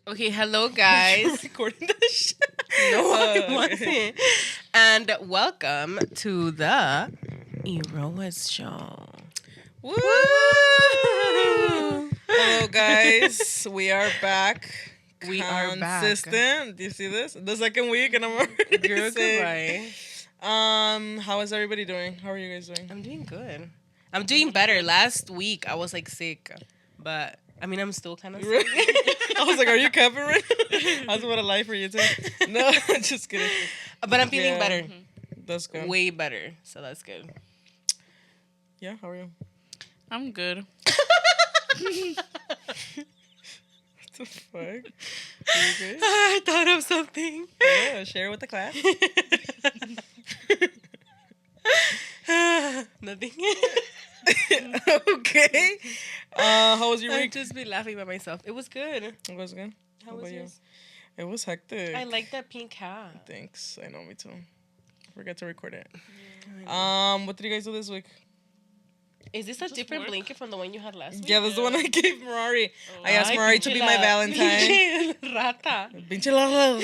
Okay, hello guys. Recording this shit. No, I Okay. wasn't. And welcome to the Eroas show. Woo! Woo! Hello, guys. We are back. We are back. Consistent. Do you see this? The second week, and I'm already Girl, sick. goodbye. How is everybody doing? How are you guys doing? I'm doing good. I'm doing better. Last week I was like sick, but I mean I'm still kind of sick. I was like, "Are you covering?" I was about to lie for you too. No, just kidding. But I'm feeling Yeah. better. That's good. Way better. So that's good. Yeah. How are you? I'm good. What the fuck? Are you good? I thought of something. Yeah. Share with the class. Nothing. Okay. How was your I've week? just been laughing by myself. It was good. It was good. How How was about you? yours? It was hectic. I like that pink hat. Thanks. I know, me too. Forget to record it. Yeah. What did you guys do this week? Is this a Just different work. blanket from the one you had last week? Yeah, that's the one I gave Marari. I Ay, asked Marari to be my pinche Valentine. pinche Rata. Pinche la-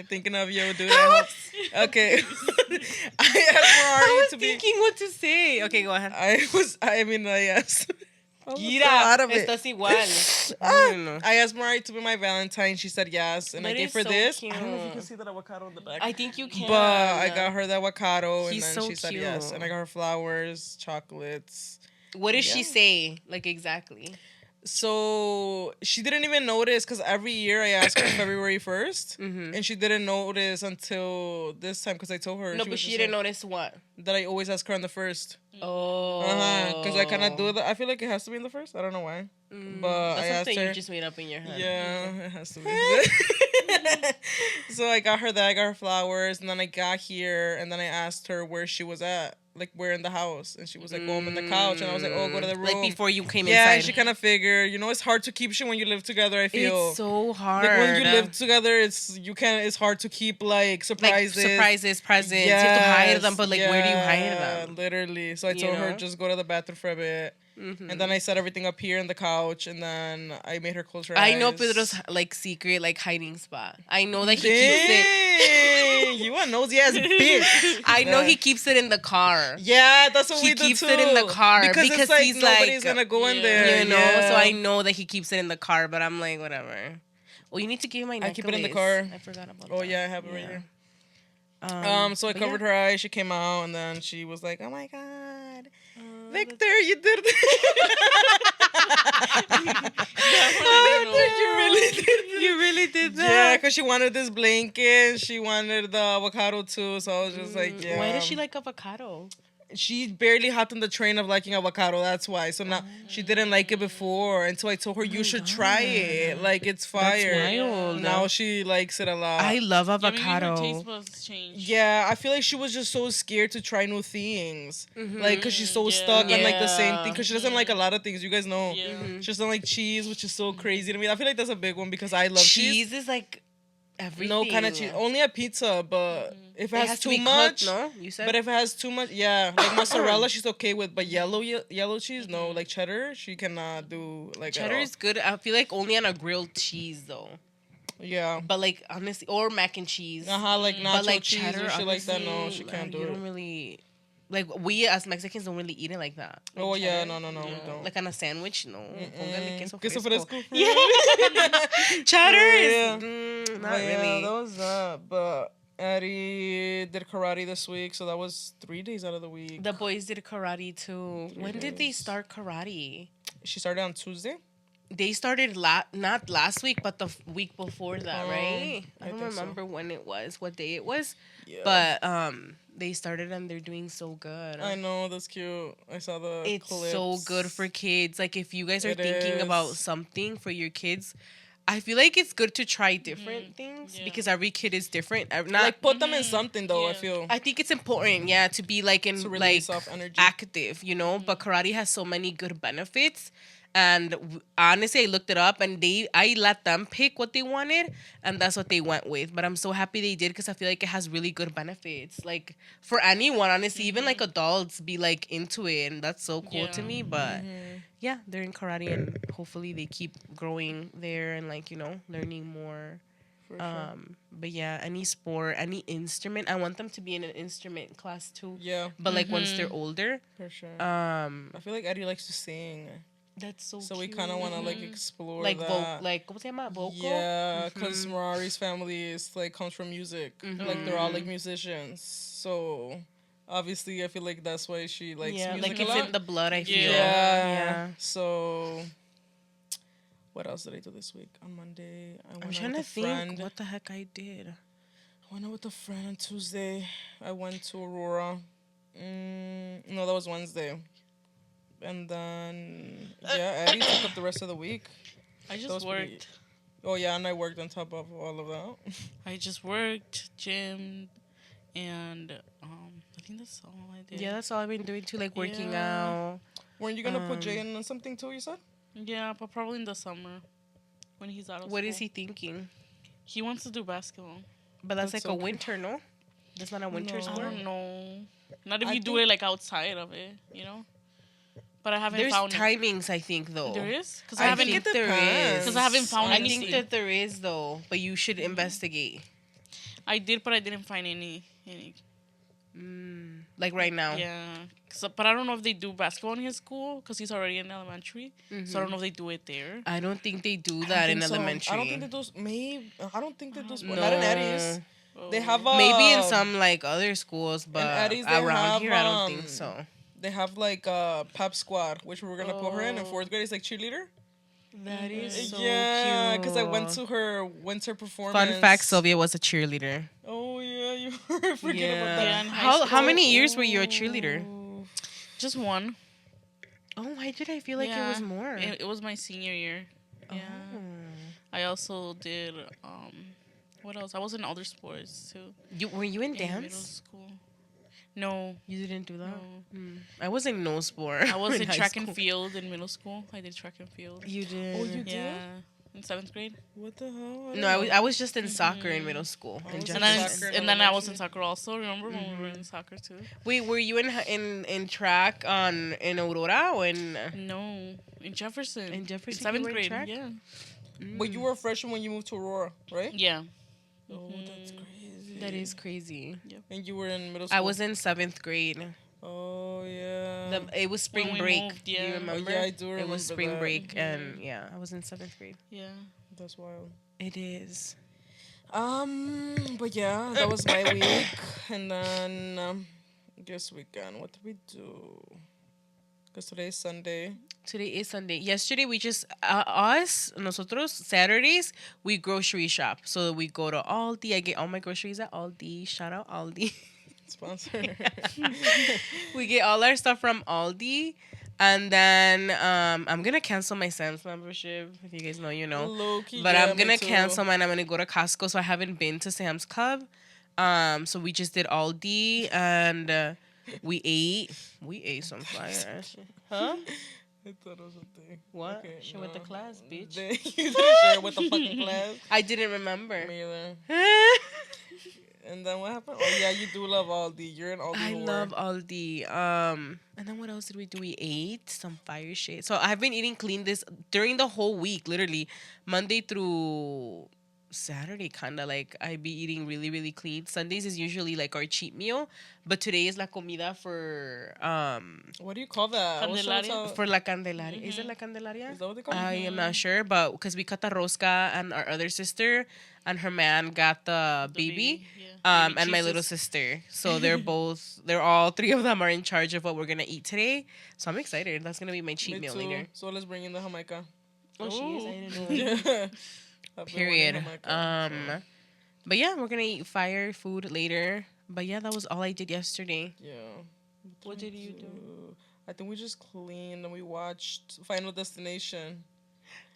Thinking of you, dude. I hope. Okay. I asked I Marari was to be. thinking what to say. Okay, go ahead. I asked. I was so Mira, out of it. estás igual. No. I asked Mari to be my Valentine. She said yes, and I That gave is her so this. cute. I don't know if you can see that avocado in the back. I think you can. But I got her the avocado, and He's then so she said yes. cute. And I got her flowers, chocolates. What did she Yeah. say? Like exactly. So she didn't even notice because every year I ask her February 1st, Mm-hmm. and she didn't notice until this time because I told her. No, but was she just didn't like, notice what. that I always ask her on the 1st. Oh. Because I kind of do that. I feel like it has to be in the 1st. I don't know why. But That's I asked something her. you just made up in your head. Yeah, it has to be. So I got her that. I got her flowers, and then I got here, and then I asked her where she was at, like where in the house, and she was like, "Oh, I'm in the couch," and I was like, "Oh, go to the room." Like before you came yeah, inside. and she kind of figured. You know, it's hard to keep shit when you live together. I feel. It's so hard. like when you live together, it's hard to keep like surprises. Like surprises, presents. You have to hide them, but like where do you hide them? Literally. So I You told her know? just go to the bathroom for a bit. Mhm. And then I set everything up here in the couch, and then I made her close her eyes. I know Pedro's like secret like hiding spot. I know that he keeps it. Dang, you a nosy ass bitch. I know Yeah. he keeps it in the car. Yeah, that's what He we do keeps too. it in the car because because it's like he's nobody's like, gonna go in yeah. there. You know, yeah. so I know that he keeps it in the car, but I'm like, whatever. Well, you need to give me my I necklace. keep it in the car. I forgot about Oh that. yeah, I have it right Yeah. here. So I but covered yeah. her eyes. She came out, and then she was like, "Oh my god, Victor, you did it! You really did it. You really did that? Yeah, because she wanted this blanket. She wanted the avocado too. So I was just like, yeah. Why does she like avocado? She barely hopped on the train of liking avocado. That's why. So now she didn't like it before, and so I told her you should try it. Like it's fire. wild. Now she likes it a lot. I love Yeah, maybe avocado. her taste buds change. Yeah, I feel like she was just so scared to try new things. Like, because she's so Yeah. stuck on, like, the same Yeah. thing. Because she doesn't like a lot of things. You guys know. Yeah. She doesn't like cheese, which is so crazy to me. I feel like that's a big one because I love cheese. Cheese is like everything. No kind of cheese. Only a pizza, but if it, It has to too be much. cooked, no? You said? But if it has too much, yeah. Like mozzarella, she's okay with. But yellow cheese, no. Like cheddar, she cannot do, like, cheddar at all. is good. I feel like only on a grilled cheese though. Yeah. But like honestly, or mac and cheese. Like nacho But like cheese cheddar, or shit like that. No, honestly, she can't do you it. don't really like we as Mexicans don't really eat it like that. Like Oh, yeah. cheddar. No, we don't. Like on a sandwich, no. Póngale queso Queso fresco. fresco. Yeah. Cheddar Yeah. is not But yeah, really. that was that. But Addie did karate this week, so that was 3 days out of the week. The boys did karate too. When did they start karate? She started on Tuesday. They started not last week, but the week before that, Oh, right? I I don't think so. remember when it was, what day it was, Yeah. but they started and they're doing so good. I know, that's cute. I saw the It's clips. so good for kids. Like if you guys are It thinking about is. something for your kids, I feel like it's good to try different things Yeah. because every kid is different. Not, Like, put them in something, though, I Yeah. feel. I think it's important, yeah, to be like in To like release off energy. active, you know. But karate has so many good benefits, And honestly, I looked it up, and I let them pick what they wanted, and that's what they went with. But I'm so happy they did because I feel like it has really good benefits. Like for anyone, honestly, even like adults be like into it, and that's so cool to Yeah. me. But Mm-hmm. yeah, they're in karate, and hopefully they keep growing there and like learning more. For sure. But yeah, any sport, any instrument, I want them to be in an instrument class too. Yeah, But like once they're older, for sure. um, I feel like Eddie likes to sing, that's so so we cute. kind of want to like explore Like that. like ¿cómo se llama? Vocal. Yeah, because Mirari's family is like comes from music. Like they're all like musicians. So obviously, I feel like that's why she likes Yeah, music like a it's lot. in the blood. I feel. Yeah. Yeah. So what else did I do this week? On Monday, I I'm went out trying with to a friend. think what the heck I did. I went out with a friend on Tuesday. I went to Aurora. No, that was Wednesday. And then Eddie took up the rest of the week. I That just was pretty. worked. Oh yeah, and I worked on top of all of that. I just worked, gym, and I think that's all I did. Yeah, that's all I've been doing too, like working Yeah. out. Weren't you gonna put Jay in on something too? You said. Yeah, but probably in the summer when he's out of What school. is he thinking? He wants to do basketball. But that's That's like a okay. winter, no? That's not a winter No. I sport. don't know. Not if I you do think- it like outside of it, you know. But I haven't There's found it. timings, I think, though. There is because I I haven't. think it there depends. is. 'Cause I haven't found I anything. think that there is, though, but you should investigate. I did, but I didn't find any. Like right now. Yeah. But I don't know if they do basketball in his school because he's already in elementary. So I don't know if they do it there. I don't think they do I don't that in think so. elementary. I don't think they do. Maybe I don't think they do. No. Not in Eddie's. They have Maybe in some like other schools, but Eddie's, they around have, here, I don't think so. They have like a pep squad, which we were gonna put her in fourth grade. It's like cheerleader. That is so Yeah, cute. because I went to her winter performance. Fun fact: Sylvia was a cheerleader. Oh yeah, you forget about Yeah, that. in high How school. many years were you a cheerleader? Ooh. Just one. Oh, why did I feel like it was more? It was my senior year. Yeah. Oh. I also did what else? I was in other sports too. Were you in In middle dance? school. No. You didn't do that. No. I was in no sport. I was in high track school. and field in middle school. I did track and field. You did. Oh, you did? Yeah. In 7th grade. What the hell? No, I was just in soccer in middle school. in was And in then, Jefferson. soccer in and then I was in elementary. soccer also. Remember when we were in soccer too? Wait, were you in track in Aurora or in? No, in Jefferson. In Jefferson, you seventh were in grade. track? Yeah. But you were a freshman when you moved to Aurora, right? Yeah. Oh, that's crazy. That is crazy. And you were in middle school. I was in 7th grade. Oh yeah. It was spring we break. moved, Do yeah. you Oh, remember? yeah, I do It was remember spring that. break, and yeah, I was in 7th grade. Yeah. That's wild. It is. But yeah, that was my week, and then guess weekend. What did we do? Cause today's Sunday. Today is Sunday. Yesterday we just nosotros Saturdays we grocery shop. So we go to Aldi. I get all my groceries at Aldi. Shout out Aldi. Sponsor. We get all our stuff from Aldi. And then I'm gonna cancel my Sam's membership. If you guys know, you know. Low-key, But yeah, I'm me gonna too. cancel mine. I'm gonna go to Costco. So I haven't been to Sam's Club. So we just did Aldi and we ate. We ate some fire. Huh? I thought it was a thing. What? Okay, Share with the no. class, bitch. You didn't share with the fucking class. I didn't remember. Me either. And then what happened? Oh yeah, you do love Aldi. You're an Aldi I whore. love Aldi. And then what else did we do? We ate some fire shit. So I've been eating clean this during the whole week, literally Monday through Saturday, kind of like I be eating really, really clean. Sundays is usually like our cheat meal, but today is la comida What do you call that? What's Candelaria? that- for la Candelaria. Is it la Candelaria? Is that what they call it? I am not sure, but because we cut the rosca and our other sister and her man got the baby, yeah. Baby and my little Jesus. sister. So they're all three of them are in charge of what we're gonna eat today. So I'm excited. That's gonna be my cheat Me meal too. later. So let's bring in the Jamaica. Oh, she is. I didn't know. Yeah. I've been Period. wanting Jamaica, so, But yeah, we're gonna eat fire food later. But yeah, that was all I did yesterday. yeah. What did you do? I think we just cleaned and we watched Final Destination.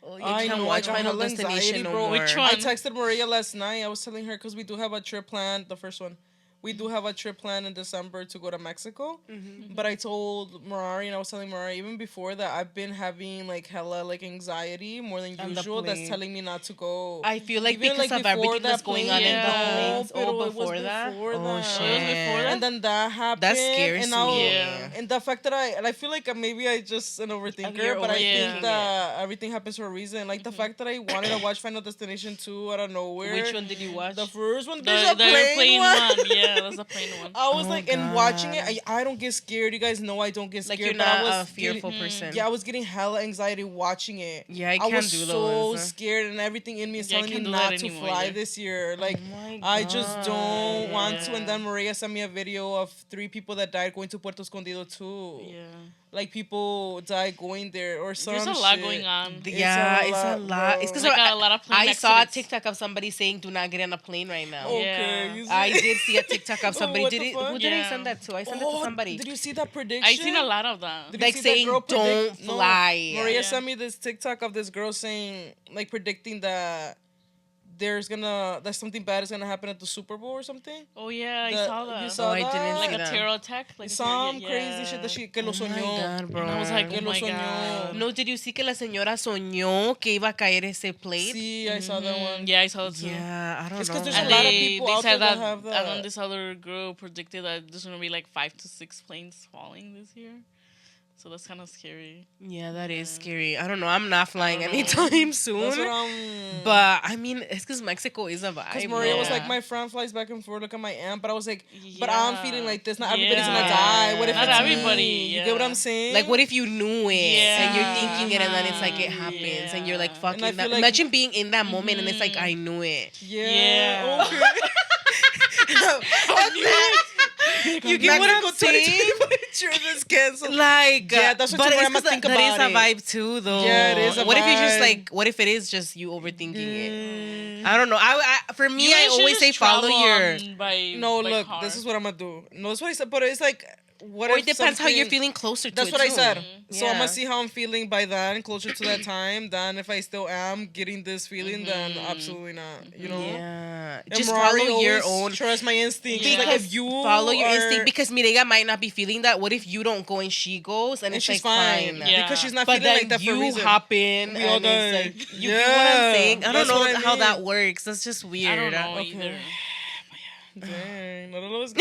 Oh, you I can't know, watch I got Final hella anxiety, Destination no bro. more. Which I one? texted Maria last night. I was telling her because we do have a trip planned, the first one. we do have a trip planned in December to go to Mexico. Mm-hmm. But I told Marari, and I was telling Marari even before that I've been having like hella like anxiety more than On the usual. That's plane. telling me not to go. I feel like Even because like of before everything that's that going plane, on in the Yeah. planes. pero Oh, it was before that? before Oh, that. shit. Oh, it was before that? And then that happened. That scares and me. Yeah. And the fact that I feel like maybe I just an overthinker, You're but I overthinking think that everything happens for a reason. Like the fact that I wanted to watch Final Destination 2 out of nowhere. Which one did you watch? The first one. The, There's a the plane airplane one. one. Yeah, that's the plane one. I was Oh, like, and watching it, God. I don't get scared. You guys know I don't get scared. Like you're but I not was a fearful getting, person. Yeah, I was getting hella anxiety watching it. Yeah, I was can't do so those. scared, and everything in me is Yeah, I telling me can't do not that to anymore fly either. this year. Like, my I just don't want to. Yeah. And then Maria sent me a video of 3 people that died going to Puerto Escondido too. Yeah. Like people died going there or some There's a lot shit. going on. Yeah, it's a lot. bro. It's because Like a lot of plane I saw a accidents. TikTok of somebody saying, "Do not get on a plane right now." Okay, Yeah. you see? I did see a TikTok of somebody. What Did the it? fuck? Who did I Yeah. send that to? I sent it to somebody. Did you see that prediction? I've seen a lot of that. Did you Like see that saying, girl "Don't No, fly." Maria Yeah. sent me this TikTok of this girl saying, like, predicting that that something bad is gonna happen at the Super Bowl or something. Oh yeah, I The- saw that. you saw I didn't that? Like see a that. terror attack. Like Some a terror, crazy shit that que lo Oh my soñó. God, bro. And I was like, Que oh lo my soñó. god. No, did you see que la señora soñó que iba a caer ese plate? See, I saw that one. Yeah, I saw it too. Yeah, I don't It's know. 'cause there's And a lot of they, people they out said there that that, have that. and then this other girl predicted that there's gonna be like 5 to 6 planes falling this year. So that's kind of scary. Yeah, that is scary. I don't know. I'm not flying don't know. anytime soon. That's what I'm. But I mean, it's because Mexico is a vibe. Because Maria was Yeah. like, my friend flies back and forth. Look at my aunt. But I was like, but Yeah. I'm feeling like this. Not everybody's Yeah. gonna die. What if Not it's everybody, me? You get what yeah. I'm saying? Like, what if you knew it and you're Yeah. thinking it and then it's like it happens and you're like, Yeah. fuck And I it. feel like- Imagine being in that moment and it's like, I knew it. Yeah. Yeah. You get what I'm saying? This canceled. Like, Yeah, that's what but you it's I'ma 'cause think that is about a it. vibe too, though. Yeah, it is a What if you're just vibe. like, what if it is just you overthinking it? Mm. I don't know. For me, You I guys should always just say follow travel your. on by, No, by look, car. this is what I'm gonna do. No, that's what I said. But it's like, what Or if it depends how you're something- feeling closer to That's it. what I too. said. So I'm Yeah. gonna see how I'm feeling by then, closer to that time. Then if I still am getting this feeling, then absolutely not. You know. Yeah. And Just Ferrari follow your always own. Trust my instinct. Yeah. Like Because if you follow your are- instinct, because Mirega might not be feeling that. What if you don't go and she goes and, and it's she's like fine, fine? Yeah. because she's not But feeling then like that for you a reason. hop in We all and it's die. like you get what I'm saying. I don't That's know what I how that mean. works. That's just I weird. don't know Okay. either. Dang, I don't know what's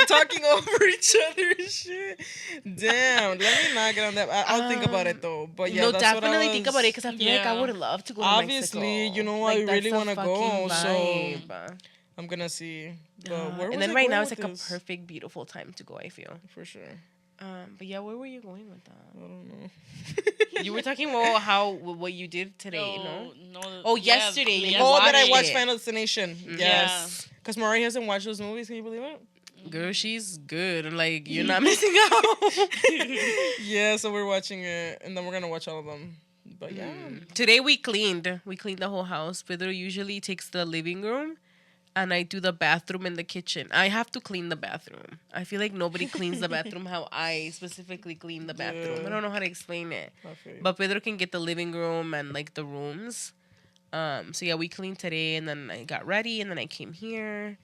talking over each other and shit. Damn, let me not get on that. I'll think about it though. But yeah, no, that's what I definitely think was- about it because I feel like I Yeah. would love to go. Obviously, to Mexico. you know, I that's really a wanna go, fucking so- vibe. I'm gonna see. But where was and then I right going now it's with like this? a perfect, beautiful time to go. I feel. For sure. But yeah, where were you going with that? I don't know. You were talking about what you did today, no? No. Oh, yesterday, you Oh, that I watched watched it. Final Destination. Yes. Because Mari hasn't watched those movies. Can you believe it? Girl, she's good. And like, you're not missing out. Yeah, so we're watching it, and then we're gonna watch all of them. But yeah, Today we cleaned. We cleaned the whole house. Pedro usually takes the living room, and I do the bathroom and the kitchen. I have to clean the bathroom. I feel like nobody cleans the bathroom how I specifically clean the bathroom. Yeah. I don't know how to explain it. I feel you. But Pedro can get the living room and like the rooms. So yeah, we cleaned today, and then I got ready, and then I came here,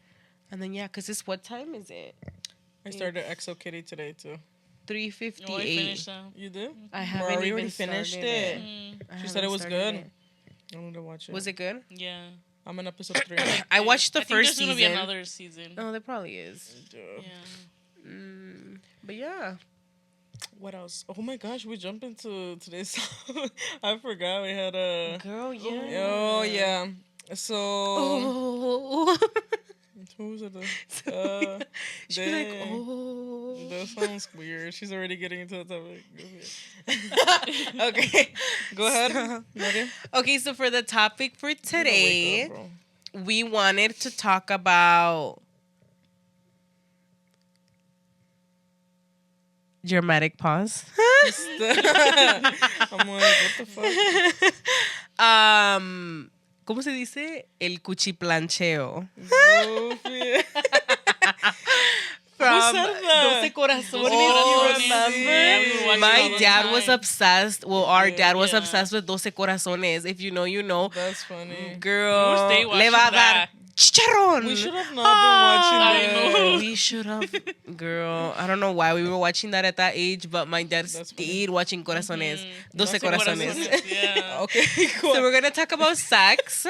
and then yeah, cause it's what time is it? I started Exo Kitty today too. 3:58. Oh, I finished that. You did? I haven't Mari even already finished started it. I She haven't said it was started good. it. I wanted to watch it. Was it good? Yeah. I'm in episode 3. I watched the I think first there's season. gonna be another season. Oh, there probably is. Yeah. But yeah. What else? Oh my gosh, we jump into today's song. I forgot we had a. Girl, yeah. Oh yeah. So Oh. who was it? She'd be like, Dang. oh. That sounds weird. She's already getting into the topic. Okay, go ahead. Nadia. Okay, so for the topic for You don't today, wake up, bro. we wanted to talk about dramatic pause. I'm like, what the fuck? ¿Cómo se dice? El cuchiplancheo. Goofy. From said that? 12 Corazones. Oh, you remember? yeah, we were watching My all the dad was time. obsessed. Well, our dad was Yeah. obsessed with 12 Corazones. If you know, you know. That's funny. Girl, We would stay le watching va a dar. that. chicharron. We should have not been watching I that. know. We should have, girl. I don't know why we were watching that at that age, but my dad That's stayed watching Corazones. Mm-hmm. 12 Corazones. Corazones, yeah. Okay, cool. So we're gonna talk about sex.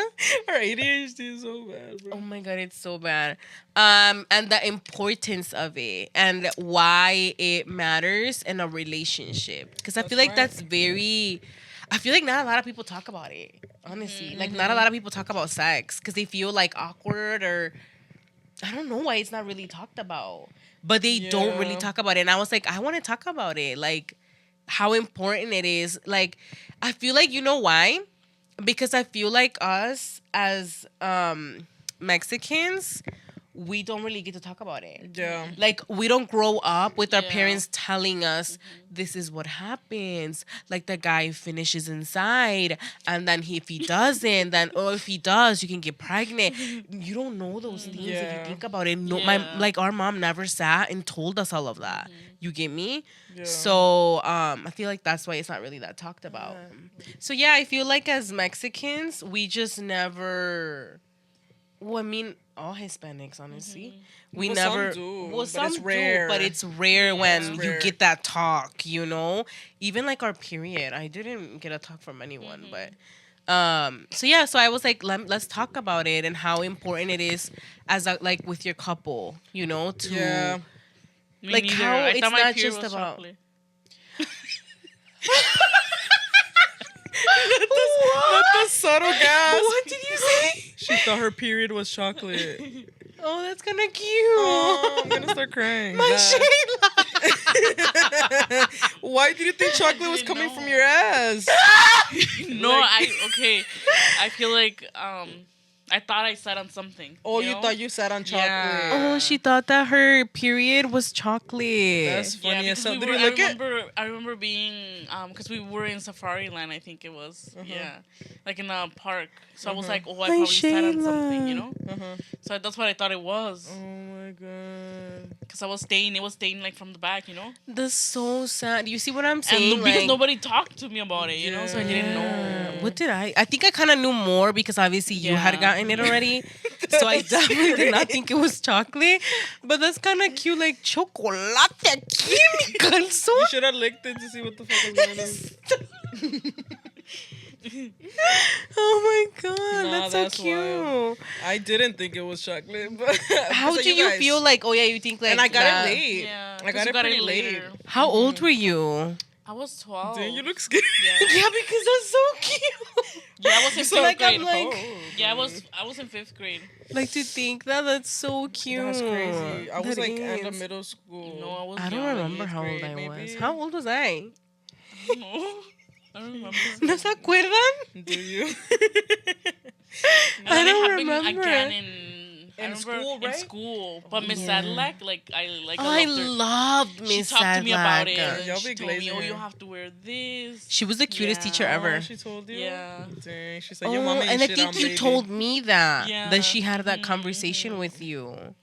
Our ADHD is so bad, bro. Oh my god, it's so bad. And the importance of it and why it matters in a relationship. Because I feel like right. that's very. I feel like not a lot of people talk about it. Honestly, like not a lot of people talk about sex because they feel like awkward or I don't know why it's not really talked about. But they don't really Yeah. talk about it. And I was like, I want to talk about it. Like how important it is. Like I feel like you know why? Because I feel like us as Mexicans, we don't really get to talk about it. Yeah. Like we don't grow up with our Yeah. parents telling us this is what happens. Like the guy finishes inside, and then if he doesn't, then or if he does, you can get pregnant. You don't know those things if Yeah. you think about it. No, Yeah. like our mom never sat and told us all of that. You get me? Yeah. So I feel like that's why it's not really that talked about. So yeah, I feel like as Mexicans, we just never. Well, I mean, all Hispanics, honestly, we Well, never. some do, well, but some it's rare. do, but it's rare when It's you rare. get that talk. You know, even like our period, I didn't get a talk from anyone, but. So yeah, so I was like, let's talk about it and how important it is as a, like with your couple, you know, to Yeah. Me like, neither. how I it's thought my not period just was about- chocolate. Not the subtle gas. What did you say? She thought her period was chocolate. Oh, that's kind of cute. Oh, I'm gonna start crying. My That- Shayla. Why did you think chocolate was didn't coming know. from your ass? No, Like- I feel like I thought I sat on something. Oh, you know? thought you sat on chocolate. Yeah. Oh, she thought that her period was chocolate. That's funny Yeah, as because hell. we Did were, you I look at? remember. I remember being because we were in Safari Land. I think it was. Yeah, like in a park. So I was like, oh, I My probably sat on something, you Shayla. know. Uh-huh. So that's what I thought it was. Oh my god. Because I was staying. It was staying like from the back, you know. That's so sad. You see what I'm saying? And because Like, nobody talked to me about it, you know. So I didn't know. yeah. What did I? I think I kind of knew more because obviously you had Yeah. gotten it already. So I definitely did not think it was chocolate. But that's kind of cute, like chocolate chemical. So You should have licked it to see what the fuck was going on. oh my god, Nah, that's that's so cute. wild. I didn't think it was chocolate, but How because do of you guys. feel like? Oh yeah, you think like? And I got that- it late. Yeah, I got you it pretty late. How old were you? I was 12. Dang, you look scared. Yeah. Yeah, because that's so cute. Yeah, I was in So fifth like grade. I'm like, Oh. Yeah, I was in 5th grade. like to think that that's so cute. That's crazy. I was That like end of is. middle school. No, I was. I don't young. remember eighth how old grade, I was. maybe. How old was I? No, I don't remember. ¿No se acuerdan? Do you? And I then don't it happened remember. again I In remember school, right? In school, but Miss Yeah. Sadlak, like I I loved her. loved She Miss talked to me about it. Sadlak. And Y'all she be told me, glazing "Oh, her. you have to wear this." She was the cutest Yeah. teacher ever. Oh, she told you? Yeah. Dang, she said Oh, your mama ain't and I shit think on you baby. told me that Yeah. that she had that Mhm, conversation mhm. with you.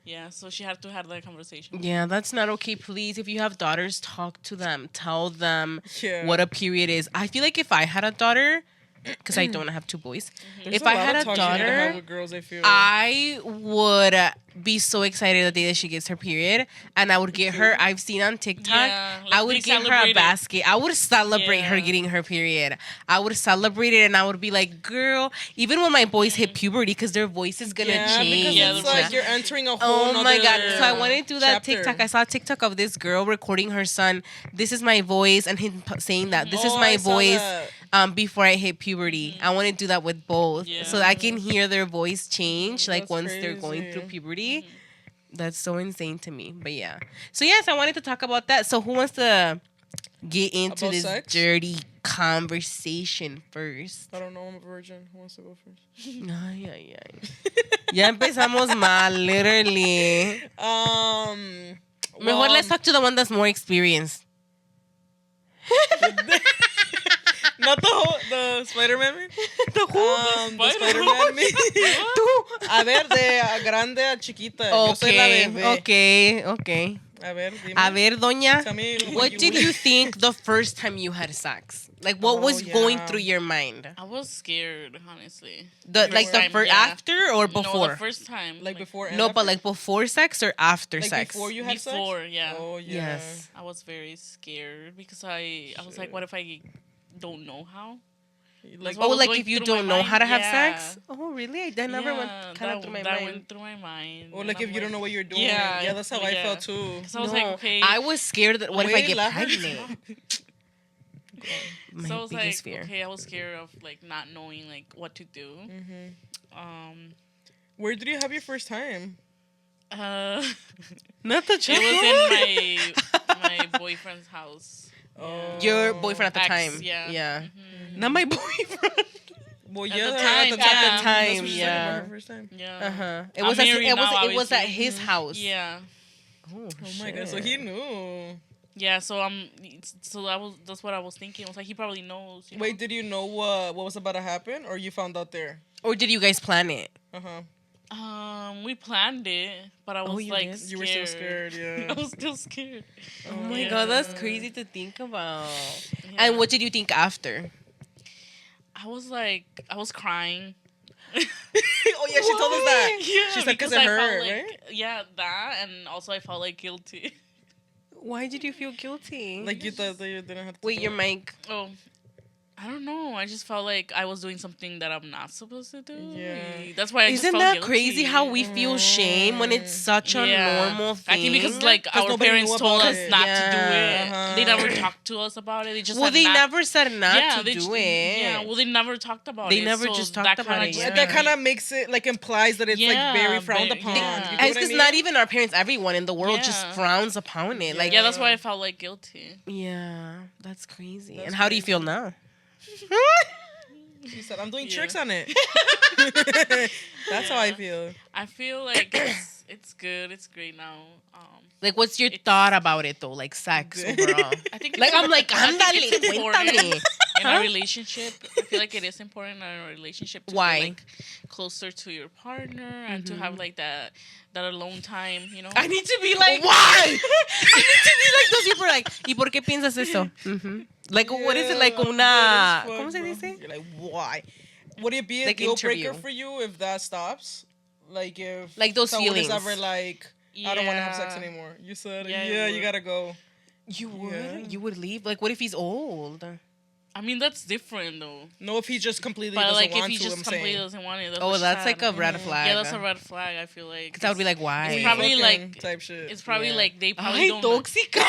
Yeah, so she had to have that conversation. Yeah, that's not okay. Please, if you have daughters, talk to them. Tell them Yeah. what a period is. I feel like if I had a daughter, because I don't have two boys, There's if I lot had of a talk you need to have daughter, with girls, I feel. I would be so excited the day that she gets her period, and I would get her. I've seen on TikTok. Yeah, like I would they get her a celebrate it. basket. I would celebrate her Yeah. getting her period. I would celebrate it, and I would be like, "Girl!" Even when my boys hit puberty, because their voice is gonna yeah, change. because Yeah, it's the like voice. you're entering a whole Oh my god! nother So I wanted to do that chapter. TikTok. I saw a TikTok of this girl recording her son. This is my voice, and him saying that this is Oh, my I saw voice. that. Before I hit puberty, I want to do that with both, so Yeah. I can hear their voice change, like That's once they're going crazy. through puberty. That's so insane to me. But yeah, so yes, I wanted to talk about that. So who wants to get into About this sex? dirty conversation first? I don't know. I'm a virgin. Who wants to go first? Ay, ay, ay. Ya empezamos mal, literally. Mejor well, let's talk to the one that's more experienced. Not the Spider-Man me? The who? The Spider-Man me. Tú. A ver, de grande a chiquita. Yo soy la bebé. Okay. A ver, dime. A ver, doña, Tell me what did you think the first time you had sex? Like, what was going yeah. through your mind? I was scared, honestly. The like the time, first yeah. after or No, before? the first time. Like before and No, but after? like before sex or after like sex? before you had sex? Before, yeah. Oh yeah. Yes. I was very scared because I was like, Shit. what if I don't know how? Like what Oh, was like going if you through my don't know how to mind, have yeah. sex? Oh, really? That never went Yeah, kind of through my that mind. went through my mind. or and like I'm if you don't know what you're doing. Yeah, Yeah, that's how I yeah. felt too. So I was like, okay. I was scared that what if I Wait, get let her pregnant? My So I was biggest like, fear. okay, I was scared of like not knowing like what to do. Where did you have your first time? Uh, Not the it was in my boyfriend's house. Oh. Your boyfriend at the Ex, time. yeah. Yeah. Mhm. Not my boyfriend. Well, At yeah, the at time, the yeah. time. At the time, That's what she's talking yeah. about her first time. Yeah. Uh-huh. It I'm was at, married it was now, it was at obviously. his house. Yeah. Oh, Oh my god, so he knew. Yeah, so that's what I was thinking. I was like, he probably knows. You know? Wait, did you know what was about to happen, or you found out there? Or did you guys plan it? Uh huh. We planned it, but I was you like did? scared. You were still scared, yeah. I was still scared. Oh my Yeah. god, that's crazy to think about. Yeah. And what did you think after? I was crying. Oh yeah, she told us that. Yeah, She said because because it I hurt, felt like, right? yeah, that, and also I felt like guilty. Why did you feel guilty? Like you thought that you didn't have to. Wait, do your it. mic. Oh, I don't know. I just felt like I was doing something that I'm not supposed to do. Yeah. That's why I just Isn't felt that guilty. crazy how we feel shame when it's such a Yeah. normal thing? I think because like 'Cause our nobody parents knew told about us it. not to Yeah. do it. Uh-huh. They never talked to us about it. They just well, said they not, never said not to they do it. Yeah, well, they never talked about They it. never so just that talked kinda about it, just yeah. That made kind me- of makes it like implies that it's like Yeah, very frowned but- upon. yeah. You get And what it's I because mean? not even our parents, everyone in the world just Yeah. frowns upon it. Like, Yeah, that's why I felt like guilty. yeah, that's crazy. That's and how do you crazy. feel now? She said, "I'm doing Yeah. tricks on it." That's how I Yeah. feel. I feel like it's good. It's great now. Like, what's your It's- thought about it though? Like sex overall. I think Like, I'm like, I think ándale, it's important cuéntame. in a relationship. I feel like it is important in a relationship to Why? be like closer to your partner and to have like that alone time. You know. I need to be like, why? I need to be like those people. Like, ¿y por qué piensas eso? Like, what is it like? Yeah, Una, good as fuck, ¿cómo se bro. dice? You're like, why? Would it be a Like deal breaker interview. for you if that stops? Like if Like those someone feelings. is ever like, I don't want to have sex Yeah. anymore. You said, Yeah, yeah, it you would. gotta go. You would? Yeah. You would leave? Like, what if he's old? I mean, that's different though. No, if he just completely But doesn't like, if want he to, just I'm completely saying. doesn't want it, Oh, what she that's said. like a red flag. Yeah, that's a red flag. I feel like. Because I would be like, why? It's We probably fucking like- type shit. It's probably Yeah. like they probably Ay, don't. tóxica.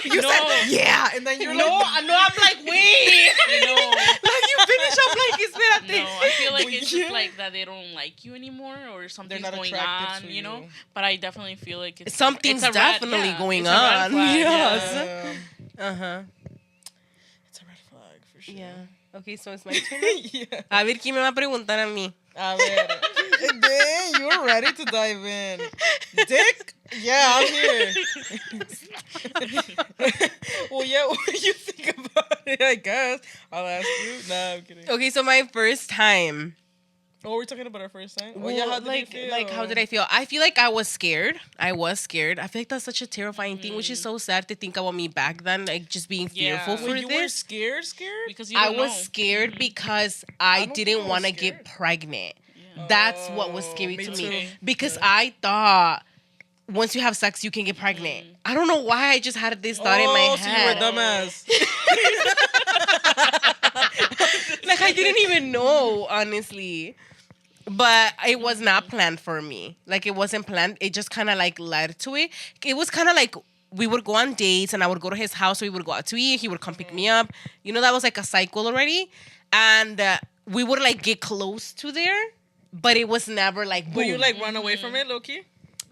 You No. said, yeah, and then you're No, like, no, I'm like, wait. No. Like, you finish, I'm like, espérate. No, I feel like Well, it's yeah. just like that they don't like you anymore or something's not going attracted on, to you know. you. But I definitely feel like it's Something's it's a definitely yeah, going it's a red on. flag, Yes. yeah. Uh-huh. it's a red flag for sure. Yeah. Okay, so it's my turn. Yeah. A ver, ¿quién me va a preguntar a mí? A ver. Dang, you're ready to dive in. Dick? Yeah, I'm here. Well, yeah, what do you think about it? I guess. I'll ask you. Nah, I'm kidding. Okay, so my first time. Oh, we're talking about our first time? Oh, Well, yeah, how did like, you feel? like, how did I feel? I feel like I was scared. I feel like that's such a terrifying thing, which is so sad to think about me back then, like just being Yeah. fearful for Wait, you were this. scared? because you I don't was know. scared because I don't think didn't I was want to scared. get pregnant. Yeah. That's what was Oh, scary me to too. me because I thought once you have sex you can get pregnant. I don't know why I just had this thought in my so head. you were a dumbass. Like I didn't even know, honestly. But it was not planned for me. Like it wasn't planned. It just kind of like led to it. It was kind of like we would go on dates and I would go to his house. We would go out to eat. He would come pick me up. You know, that was like a cycle already. And we would like get close to there. But it was never like, Would you boom. like run away from it, Loki?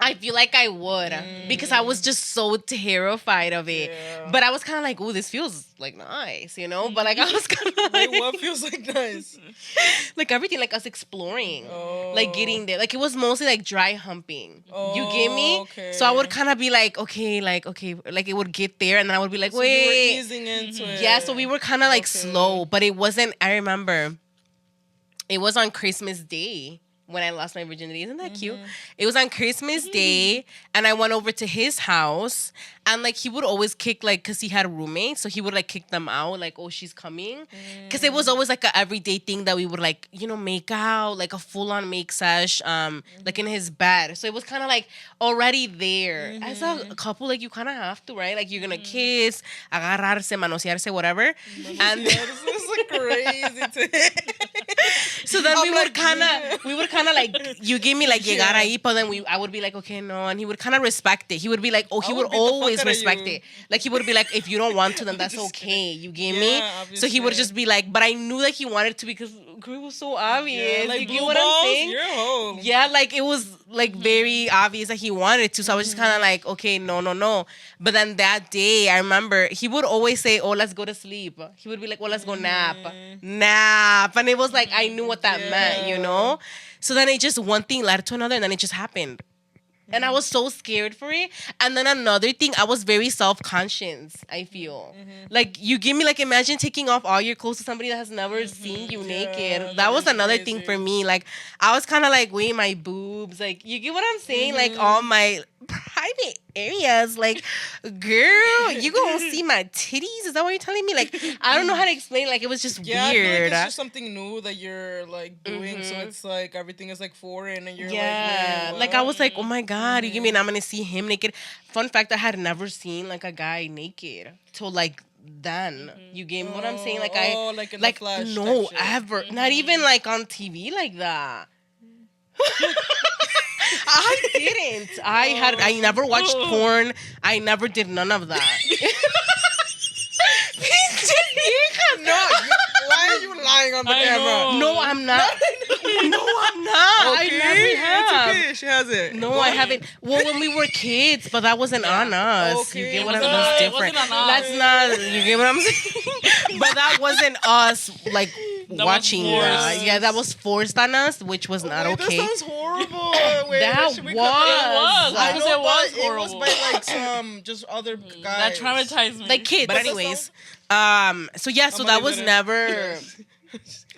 I feel like I would because I was just so terrified of it. Yeah. But I was kind of like, oh, this feels like nice, you know? But like I was kind of Wait, like, what feels like nice? like everything, like us exploring, Oh. like getting there. Like it was mostly like dry humping. You get me? Oh, okay. So I would kind of be like, okay, like it would get there, and then I would be like, So you were wait. easing into it. Yeah, so we were kind of like Okay. slow, but it wasn't. I remember it was on Christmas Day when I lost my virginity. Isn't that cute? It was on Christmas Day, and I went over to his house, and like he would always kick like because he had roommates, so he would like kick them out, like, oh, she's coming, because it was always like a everyday thing that we would like, you know, make out, like a full on make sesh, like in his bed. So it was kind of like already there. As a couple, like you kind of have to, right? Like you're gonna kiss, agarrarse, manosearse, whatever, and Yeah, this is like crazy. so then I'm we like, would kind of like, you give me like llegar Yeah. ahí, but then I would be like, okay, no, and he would kind of respect it. He would be like, oh, he I would would beat the fuck always out of respect you. it. Like he would be like, if you don't want to, then that's Just okay. You gave Yeah, me. So he would obviously. just be like, but I knew that he wanted to because it was so obvious. Yeah, like you blue get what balls, I'm saying? you're a hoe. Yeah, like it was like very obvious that he wanted to. So I was just kind of like, okay, no, no, no. But then that day, I remember he would always say, oh, let's go to sleep. He would be like, well, let's go nap. Nap. And it was like, I knew what that meant, you Yeah. know? So then it just, one thing led to another, and then it just happened. And I was so scared for it. And then another thing, I was very self-conscious, I feel. Like, you give me, like, imagine taking off all your clothes to somebody that has never seen you naked. That that was is another crazy. thing for me. Like, I was kind of like, weighing my boobs. Like, you get what I'm saying? Like, all my private areas. Like, girl, you gonna see my titties? Is that what you're telling me? Like, I don't know how to explain. Like, it was just Yeah, I feel like weird. it's just something new that you're like doing, so it's like everything is like foreign, and you're Yeah, like, like wait, I what? was like, oh my god, you give me, and I'm gonna see him naked. Fun fact, I had never seen like a guy naked till like then. You get what I'm saying? Like Oh, like in the Flash no, type shit. ever, not even like on TV like that. I didn't. I never watched porn. I never did none of that. No, why are you lying on the I camera? know. No, I'm not. No, I'm not. I never have. It's okay. She has it. No, I haven't. Well, when we were kids, but that wasn't on us. You Okay. get It what I'm wasn't- That's it different. wasn't on That's us. not. You get what I'm saying? But that wasn't us like was watching that. forced. Yeah, that was forced on us, which was not Wait, okay. That sounds horrible. Wait, That should we was. cut It was. I Because know, it was but horrible. it was by like some just other That guys. traumatized me. Like kids. But But that anyways, so yeah, so I'm that gonna was leave it in. never.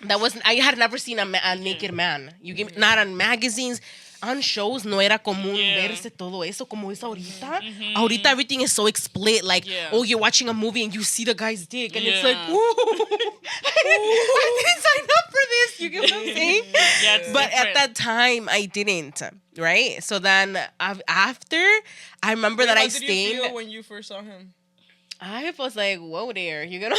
That wasn't. I had never seen a naked man. You give not on magazines. On shows no era común Yeah. verse todo eso como es ahorita. Ahorita everything is so explicit. Like, Yeah. oh, you're watching a movie and you see the guy's dick, and it's like, Yeah. ooh, I didn't sign up for this. You get what I'm saying? Yeah, it's But at different. that time, I didn't. Right? So then after, I remember that How I did you stayed. feel when you first saw him? I was like, whoa there. You know?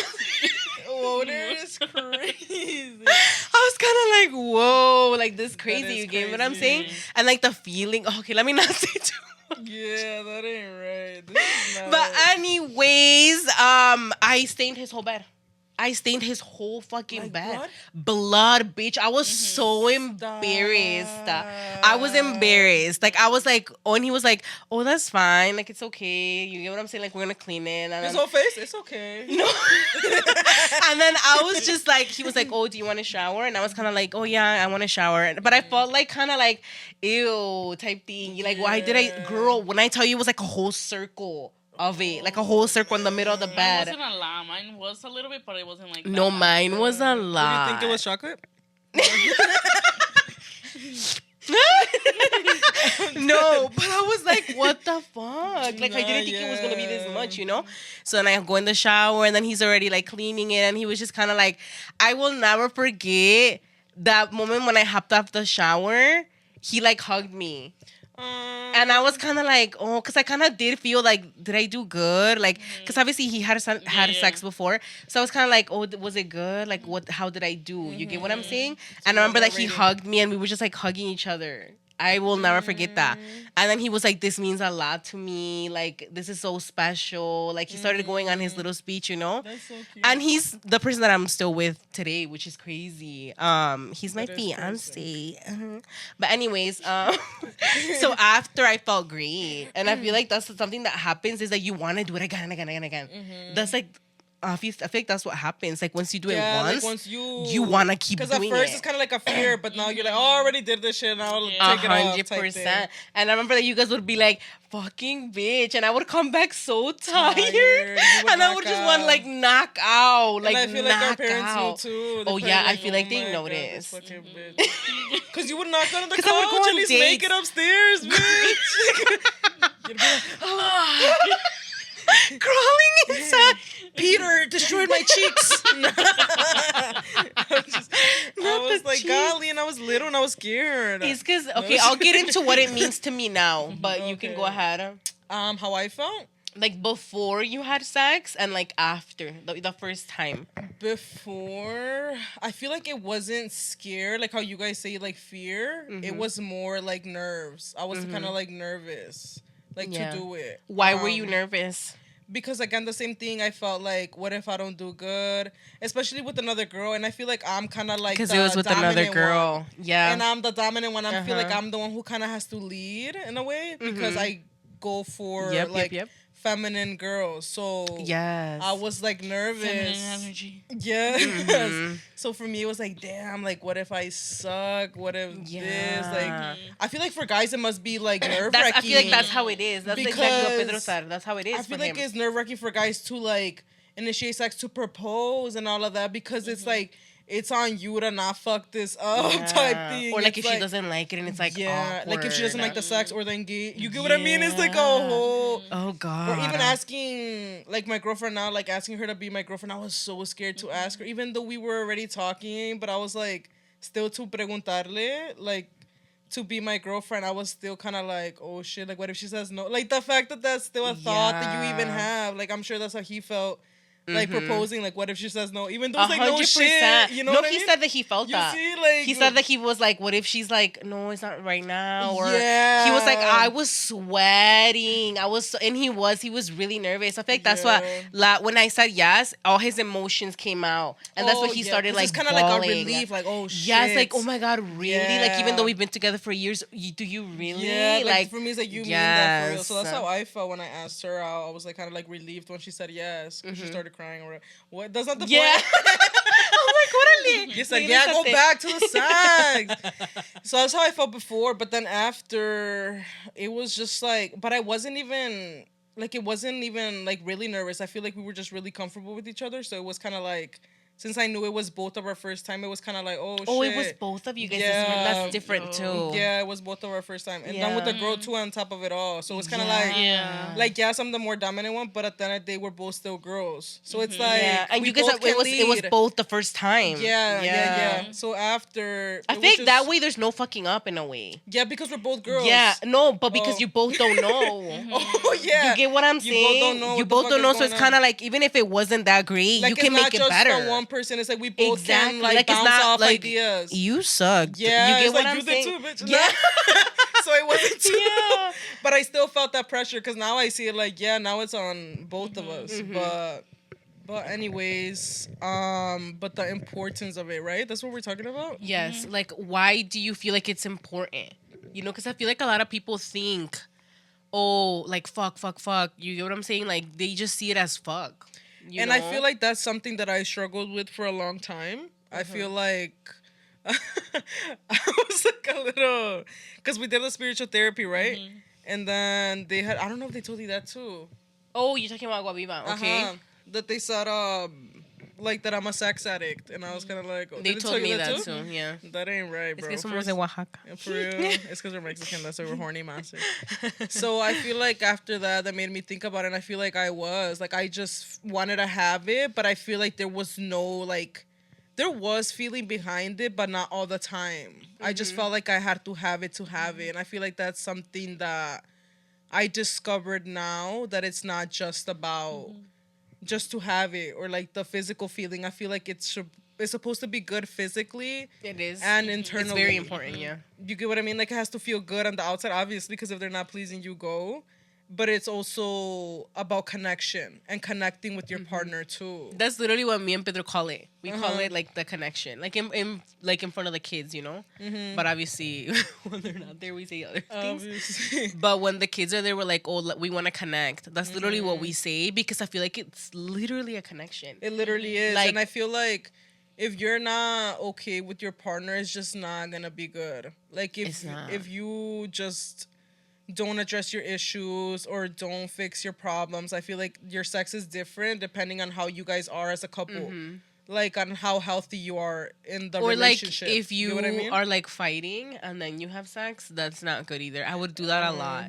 Oh, there is crazy. I was kind of like, whoa, like this crazy. is You get what I'm crazy. saying? And like the feeling. Okay, let me not say too much. Yeah, that ain't right. This is not But anyways, I stained his whole bed. I stained his whole fucking Like bed. blood? Blood, bitch. I was so embarrassed. I was embarrassed. Like I was like, oh, and he was like, oh, that's fine. Like it's okay. You get what I'm saying? Like we're gonna clean it. And His then, whole face, it's okay. no. And then I was just like, he was like, oh, do you want to shower? And I was kind of like, oh yeah, I want to shower. But I felt like kind of like, ew, type thing. You like, why did I, Yeah. girl? When I tell you, it was like a whole circle of it, like a whole circle in the middle of the Mine bed. wasn't a lot. Mine was a little bit, but it wasn't like No, that. mine was a Do lot. you think it was chocolate? No, but I was like, what the fuck? Like, I Nah, didn't think it was gonna be this yeah. much, you know? So then I go in the shower, and then he's already like cleaning it, and he was just kind of like, I will never forget that moment when I hopped off the shower. He like hugged me. And I was kind of like, oh, because I kind of did feel like, did I do good? Like, because obviously he had Yeah. sex before, so I was kind of like, oh, was it good? Like, what? How did I do? You get what I'm saying? And I remember that he rating. hugged me, and we were just like hugging each other. I will never forget that. And then he was like, this means a lot to me. Like, this is so special. Like, he started going on his little speech, you know? That's so cute. And he's the person that I'm still with today, which is crazy. He's my That is fiance. But anyways, so after I felt great, and I feel like that's something that happens is that you want to do it again and again and again. That's like I feel like that's what happens. Like once you do it like once, once you wanna keep doing it. Because at first it's kind of like a fear, but now you're like, oh, I already did this shit, now I'll Yeah. take it off type thing. 100%. And I remember that you guys would be like, fucking bitch. And I would come back so tired. You would And I knock would just want to out. like knock out. Like, And I feel like our knock parents out. knew too. Oh, They're yeah, probably I feel like "Oh they my God, this noticed. fucking bitch." Because you would knock out on the 'Cause I would go couch on and he's make dates. it upstairs, bitch. You'd be like, Crawling inside. Peter destroyed my cheeks. I was like, golly, and I was little and I was scared. It's because, okay, I'll get into what it means to me now, but you can Okay. go ahead. How I felt? Like before you had sex and like after the first time. Before, I feel like it wasn't scared, like how you guys say like fear. It was more like nerves. I was kind of like nervous, like Yeah. to do it. Why were you nervous? Because again, the same thing. I felt like, what if I don't do good, especially with another girl? And I feel like I'm kind of like Because the it was with another dominant girl. one. Yeah. And I'm the dominant one. I feel like Uh-huh. I'm the one who kind of has to lead in a way because I go for Yep. feminine girls. So Yes. I was like nervous. Feminine energy. Yeah. So for me, it was like, damn, like, what if I suck? What if this? Yeah. Like, I feel like for guys, it must be like nerve That's, wracking. I feel like that's how it is. That's exactly what Pedro Because said. That's how it is I feel for like him. it's nerve wracking for guys to like initiate sex, to propose and all of that, because it's like, it's on you to not fuck this up type thing. Or like It's if she doesn't like it and it's like like if she doesn't like the awkward. sex or the engage, you get what I mean? It's like a whole. Oh God. Or even asking, like, my girlfriend now, like, asking her to be my girlfriend, I was so scared to ask her, even though we were already talking, but I was, like, still to preguntarle, like, to be my girlfriend, I was still kind of like, oh, shit, like, what if she says no? Like, the fact that that's still a thought that you even have, like, I'm sure that's how he felt, like, proposing, like, what if she says no? Even though it's, like, no shit, you know no, what I he mean? said that he felt You that. see, like... He said that he was like, what if she's like, no, it's not right now? Or Yeah. he was like, I was sweating. And he was really nervous. I feel like that's what, when I said yes, all his emotions came out. And that's what he started like it's kind of bawling. like a relief, like, oh, shit. Yes, like, oh my God, really? Yeah. Like, even though we've been together for years, do you really? Yeah, like, like for me, it's like, you mean that for real. yes. So that's how I felt when I asked her out. I was like kind of like relieved when she said yes, because she started crying or whatever. What? That's not the Yeah. point. I'm like, órale. You said, yeah, go back to the sex. So that's how I felt before. But then after, it was just like, but I wasn't even, like, it wasn't even like really nervous. I feel like we were just really comfortable with each other. So it was kind of like, since I knew it was both of our first time, it was kind of like, oh, shit. Oh, it was both of you guys. Yeah. That's different too. Yeah, it was both of our first time. And then with the girl too on top of it all. So it's kind of Yeah. like, yes, I'm the more dominant one, but at the end of the day, we're both still girls. So it's like, Yeah, and we you guys, both can it was lead. both the first time. Yeah. So after, I it was think just- that way there's no fucking up in a way. Yeah, because we're both girls. Yeah, no, but because Oh. you both don't know. Oh, yeah. You get what I'm You saying? both don't know You what the both fuck don't is know, so going it's kind on. of like, even if it wasn't that great, Like, you it's can not make it just better. on one person. It's like we both Exactly. can like Like, it's bounce not off like, ideas. You sucked. Yeah, you get it's what like I'm you saying? did too, bitch. Yeah. So it wasn't too. Yeah. But I still felt that pressure because now I see it like, yeah, now it's on both of us. But anyways, but the importance of it, right? That's what we're talking about. Yes. Like, why do you feel like it's important? You know, because I feel like a lot of people think, oh, like, fuck. You get what I'm saying? Like, they just see it as fuck. You know? I feel like that's something that I struggled with for a long time. I feel like I was like a little, because we did a spiritual therapy, right? And then they had, I don't know if they told you that too. Oh, you're talking about Guaviva, okay? That they said, like that I'm a sex addict, and I was kind of like, oh, They did told tell you me that too, yeah. That ain't right, It's bro. que somos de Oaxaca. Yeah, for real. It's because we're Mexican. That's why we're horny, massive. So I feel like after that made me think about it. And I feel like I just wanted to have it, but I feel like there was no, like, there was feeling behind it, but not all the time. I just felt like I had to have it. And I feel like that's something that I discovered now, that it's not just about just to have it or like the physical feeling. I feel like it's supposed to be good physically. It is. And internally. It's very important, yeah. You get what I mean? Like, it has to feel good on the outside, obviously, because if they're not pleasing you, go. but it's also about connection and connecting with your Mm-hmm. partner too. That's literally what me and Pedro call it. We call Uh-huh. it like the connection, like in front of the kids, you know. Mm-hmm. But obviously, when they're not there, we say other things. Obviously. But when the kids are there, we're like, oh, we want to connect. That's literally what we Mm-hmm. say because I feel like it's literally a connection. It literally is. Like- And I feel like if you're not okay with your partner, it's just not gonna be good. Like It's not. if you just don't address your issues or don't fix your problems, I feel like your sex is different depending on how you guys are as a couple. Like on how healthy you are in the Or like relationship. if you get what I mean? are like fighting and then you have sex, that's not good either. I would do that a lot.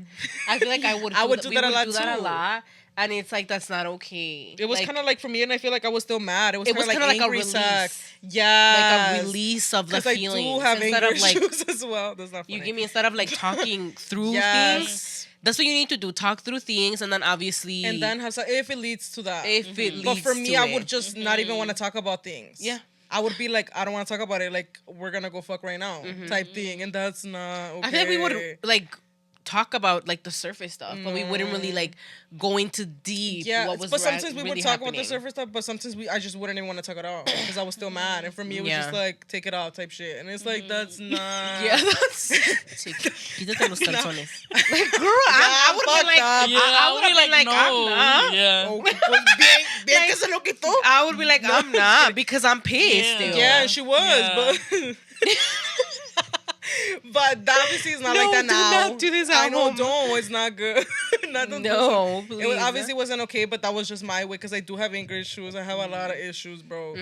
I feel like I would. I would do we that a would lot do that too. a lot, and it's like that's not okay. It was kind of like for me, and I feel like I was still mad. It was it was kind of like a angry release, sex. like Yeah, a release of the because I feelings do have instead anger of like issues as well. That's not funny. you give me instead of like talking through things. Yes. That's what you need to do. Talk through things, and then obviously, And then have sex if it leads to that. if it leads But for me, to I it. would just not even want to talk about things. Yeah. I would be like, I don't want to talk about it. Like, we're gonna go fuck right now, type thing, and that's not okay. I feel like we would like talk about like the surface stuff, but we wouldn't really like go into deep. Yeah, what was but sometimes we really would talk about the happening. surface stuff, but sometimes I just wouldn't even want to talk it out because I was still mad, and for me it was just Yeah. like take it out type shit, and it's like that's not. Yeah, that's. Quítate los calzones. Like, girl, Yeah, I would fucked be like, up. Yeah, I I would would be like, I'm not. Yeah. Oh, pues bien que se lo quitó. I would be like, I'm not because I'm pissed. Yeah. Still. Yeah, she was, Yeah. but. But obviously it's not No, like that do now. not do this I at know, home. don't. It's not good. Not the- No, It was, please. obviously wasn't okay, but that was just my way because I do have anger issues. I have a lot of issues, bro,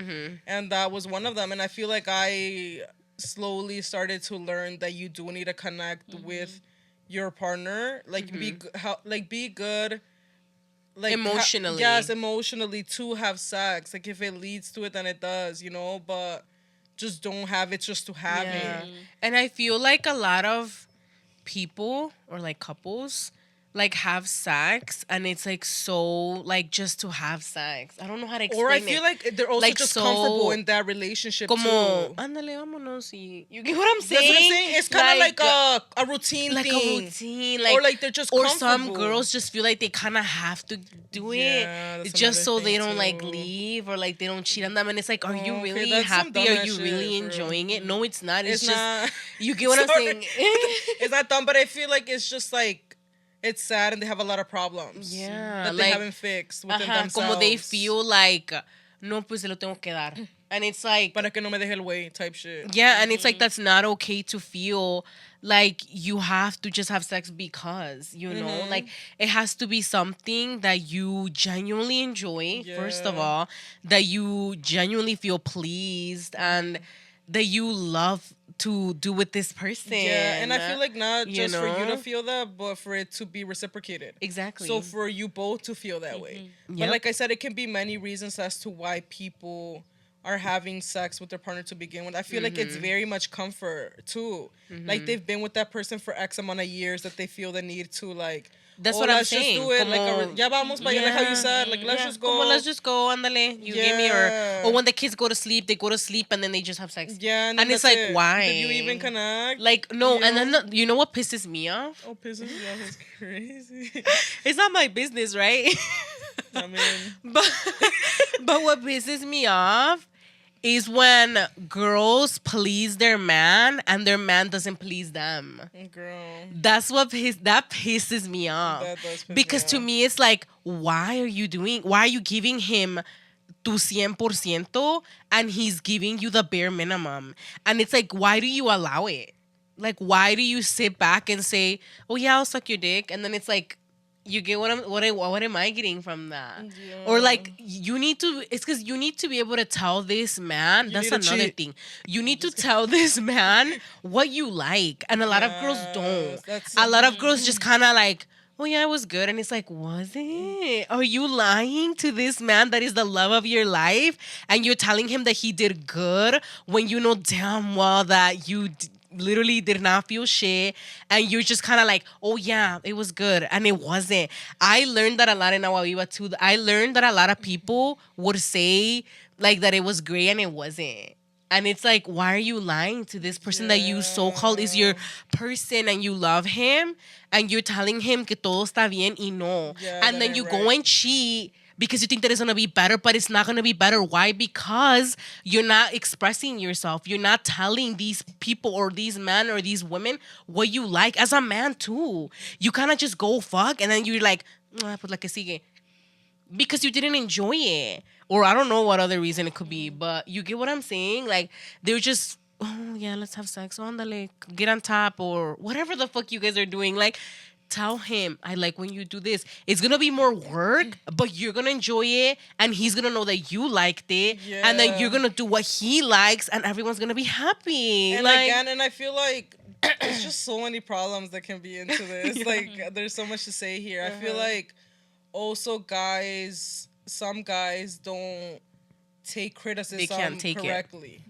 and that was one of them. And I feel like I slowly started to learn that you do need to connect with your partner, like be good, like Emotionally. yes, emotionally to have sex. Like if it leads to it, then it does, you know. But just don't have it just to have Yeah. it. And I feel like a lot of people or like couples like have sex and it's like so like just to have sex. I don't know how to explain Or I it. feel like they're also Like, just so- comfortable in that relationship Como, too. ándale, vámonos. Y, you get what I'm That's saying? what I'm saying. It's kind of like a routine like thing. a routine, like or like they're just or comfortable. some girls just feel like they kind of have to do Yeah, it that's just so another they thing, don't like too. leave or like they don't cheat on them. And it's like, are you Oh, okay, really that's some happy? Are dumbass you shit, really for real. enjoying it? No, it's not. It's, It's just not. you get what I'm Sorry. saying. It's not dumb, but I feel like it's just like it's sad and they have a lot of problems. Yeah, that they like, haven't fixed within Ajá, themselves. como they feel like, no, pues se lo tengo que dar. And it's like, Para que no me deje el güey type shit. yeah, and it's like that's not okay to feel like you have to just have sex because, you know, like it has to be something that you genuinely enjoy, first of Yeah. all, that you genuinely feel pleased and that you love to do with this person. Yeah, and I feel like not you just for you know? to feel that, but for it to be reciprocated. Exactly. So for you both to feel that way. But Yep. like I said, it can be many reasons as to why people are having sex with their partner to begin with. I feel like it's very much comfort too. Like they've been with that person for X amount of years that they feel the need to like. That's what I'm let's saying. Just do it. Like Como- ya vamos para allá, like how you said. Like let's Yeah, just go. como let's just go, ándale. You get me, or when the kids go to sleep, they go to sleep and then they just have sex. Yeah, and then it's that's like, it. why? Did you even connect? Like no, You and know? then you know what pisses me off? Oh, pisses me off. It's crazy. It's not my business, right? I mean, but what pisses me off is when girls please their man and their man doesn't please them. girl. That's what that pisses me off. That does piss Because me to off. me it's like, why are you giving him tu 100% and he's giving you the bare minimum? And it's like, why do you allow it? Like, why do you sit back and say, oh yeah, I'll suck your dick? And then it's like, you get what am I getting from that? Or like you need to, it's because you need to be able to tell this man. You That's need to another cheat. thing. You need to tell this man what you like, and a lot of girls don't. Yes, that's- A lot of girls just kind of like, oh yeah, it was good, and it's like, was it? Are you lying to this man that is the love of your life, and you're telling him that he did good when you know damn well that you literally did not feel shit, and you're just kind of like, oh yeah, it was good, and it wasn't. I learned that a lot in Agua Viva too. I learned that a lot of people would say like that it was great and it wasn't. And it's like, why are you lying to this person that you so-called is your person and you love him and you're telling him que todo está bien y no. Yeah, And that then ain't you go right. and cheat because you think that it's gonna be better, but it's not gonna be better. Why? Because you're not expressing yourself. You're not telling these people or these men or these women what you like as a man too. You kind of just go fuck and then you're like, pues la que sigue. Because you didn't enjoy it. Or I don't know what other reason it could be, but you get what I'm saying? Like, they're just, oh, yeah, let's have sex. Oh, andale, get on top or whatever the fuck you guys are doing. Like, tell him, I like when you do this. It's going to be more work, but you're going to enjoy it. And he's going to know that you liked it. And then you're Yeah. going to do what he likes and everyone's going to be happy. And like, again, and I feel like there's just so many problems that can be into this. Yeah. Like, there's so much to say here. I feel like also guys, some guys don't take criticism can't take it. correctly.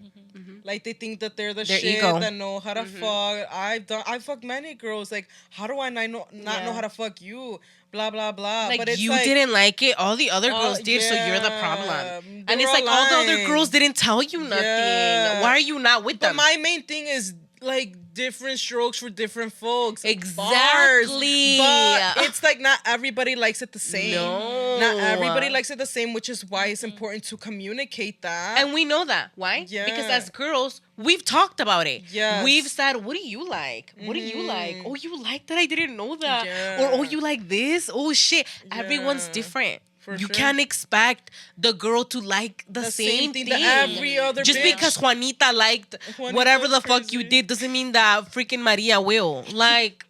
Like they think that they're the Their shit ego. that know how to fuck. I fucked many girls. Like, how do I not know Yeah. how to fuck you? Blah blah blah. Like, but it's you like, didn't like it, all the other girls did, so you're the yeah, problem. they And it's were like all the other lying. girls didn't tell you nothing. Yeah. Why are you not with But them? my main thing is like different strokes for different folks. Exactly. Bars. But it's like not everybody likes it the same. No. Not everybody likes it the same, which is why it's important to communicate that. And we know that. Why? Yeah. Because as girls, we've talked about it. Yes. We've said, what do you like? What do you like? Oh, you like that? I didn't know that. Yeah. Or, oh, you like this? Oh, shit. Everyone's Yeah. different. For You sure. can't expect the girl to like the same thing. that every other Just bitch. because Juanita liked Juanita's whatever the fuck you crazy. did doesn't mean that freaking Maria will. Like,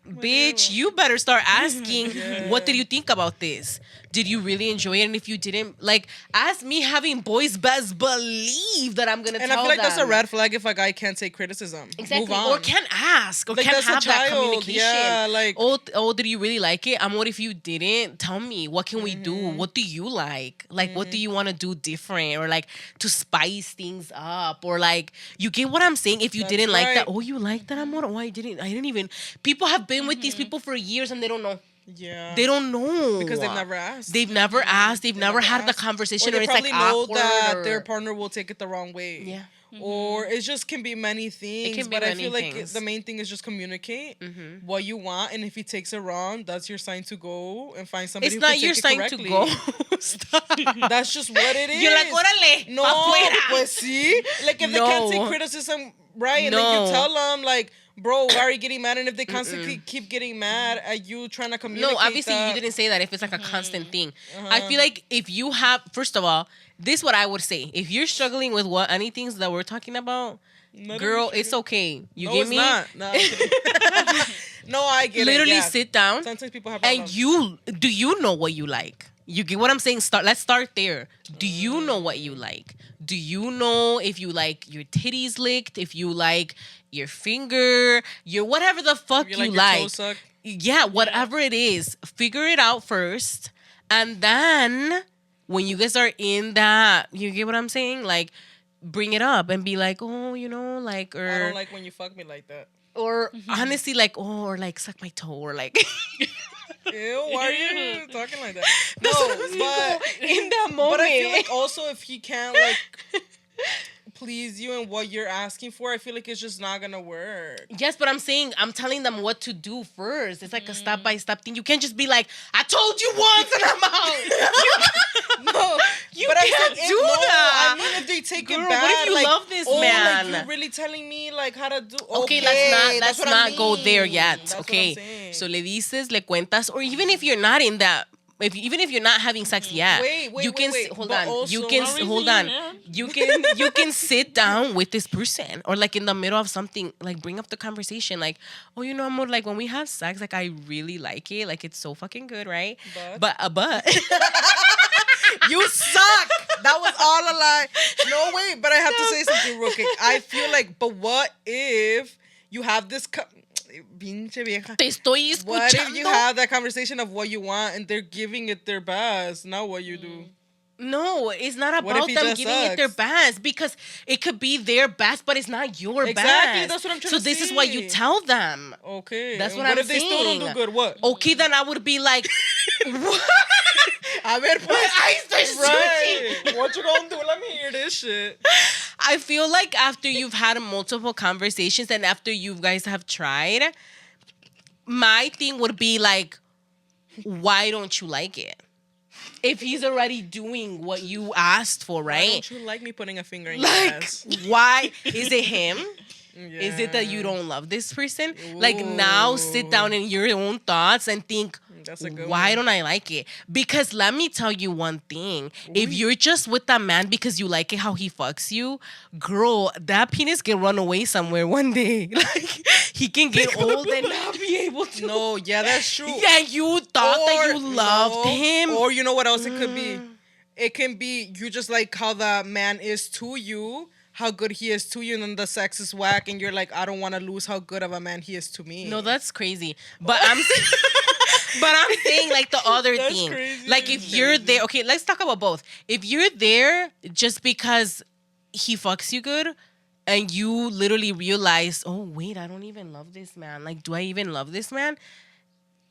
bitch, you better start asking, Yeah. what did you think about this? Did you really enjoy it? And if you didn't, like, as me having boys best believe that I'm gonna And tell I feel like that's a them. red flag if a guy can't take criticism. Exactly. Move on. Or can't ask. Or Like, can't that's a have that child. communication. Yeah, like- oh, did you really like it? What if you didn't? Tell me. What can we do? Mm-hmm. What do you like? Like, what do you want to do different? Or, like, to spice things up? Or, like, you get what I'm saying? If you That's didn't like that, right. oh, you like that, amor? Oh, I didn't even. People have been with these people for years and they don't know. Yeah. They don't know. Because they've never asked. They've never asked. They've never had the asked. conversation, Or or they it's like probably know awkward. that or- their partner will take it the wrong way. Yeah. Or it just can be many things. can be but I many feel like things. the main thing is just communicate what you want, and if he takes it wrong, that's your sign to go and find somebody It's who not can your take sign it to correctly. go. Stop. That's just what it is. You're like, órale, No, pa' fuera. pues sí. Like if they can't take No. criticism right, and then No. you tell them like, bro, why are you getting mad? And if they constantly keep getting mad at you trying to communicate, No, obviously that, you didn't say that if it's like a constant thing. I feel like if you have, first of all, this is what I would say. If you're struggling with what any things that we're talking about, Not girl, even it's okay. You No, get it's me? not. No, I'm kidding. No, I get Literally it. Yeah. sit down Sometimes people have and problems. do you know what you like? You get what I'm saying? Let's start there. Do you know what you like? Do you know if you like your titties licked, if you like your finger, your whatever the fuck You you like your like? toe sucked? Yeah, whatever it is, figure it out first. And then when you guys are in that, you get what I'm saying? Like, bring it up and be like, oh, like, or I don't like when you fuck me like that. or honestly, like, oh, or like suck my toe, or like. Ew, why are you talking like that? That's No, what I was but in that moment. But I feel like also if he can't like please you and what you're asking for, I feel like it's just not gonna work. Yes, but I'm telling them what to do first. It's like a step by step thing. You can't just be like, I told you once and I'm out. No, You but I'm can't saying, do that. I mean, if they take Girl, it what bad, if you like, love this oh, man? like you're really telling me like how to do. Okay, that's let's what not I go there mean. yet. That's what I'm Okay, saying. so le dices, le cuentas, or even if you're not in that, even if you're not having sex yet, Wait, you can wait. hold But on. You also- can How hold on. You can sit down with this person, or like in the middle of something, like bring up the conversation, like, oh, amor, like when we have sex, like I really like it, like it's so fucking good, right? But You suck. That was all a lie. No, wait, but I have to say something real quick. I feel like, but what if you have this... Pinche vieja. te estoy escuchando. What if you have that conversation of what you want and they're giving it their best, not what you do? No, it's not What if about he them just giving it their sucks? best, because it could be their best, but it's not your Exactly, best. that's what I'm trying so to this is what you say. tell them. Okay. That's and what I'm if they still don't saying. do good? What? Okay, then I would be like, what? A ver, pues. I start Right. What you gonna do? Let me hear this shit. I feel like after you've had multiple conversations and after you guys have tried, my thing would be like, why don't you like it? If he's already doing what you asked for, Why right? don't you like me putting a finger in your Like, ass? why? Is it him? Yeah. Is it that you don't love this person? Like, now sit down in your own thoughts and think, That's a good why one. don't I like it? Because let me tell you one thing. If you're just with that man because you like it how he fucks you, girl, that penis can run away somewhere one day. Like, he can get old and not be able to. No, yeah, that's true. Yeah, you thought that you loved no, him. Or you know what else it could be? It can be you just like how the man is to you, how good he is to you, and then the sex is whack, and you're like, I don't want to lose how good of a man he is to me. No, that's crazy. But but I'm saying like the other That's thing. crazy. Like if you're there, okay, let's talk about both. If you're there just because he fucks you good and you literally realize, oh wait, I don't even love this man. Like, do I even love this man?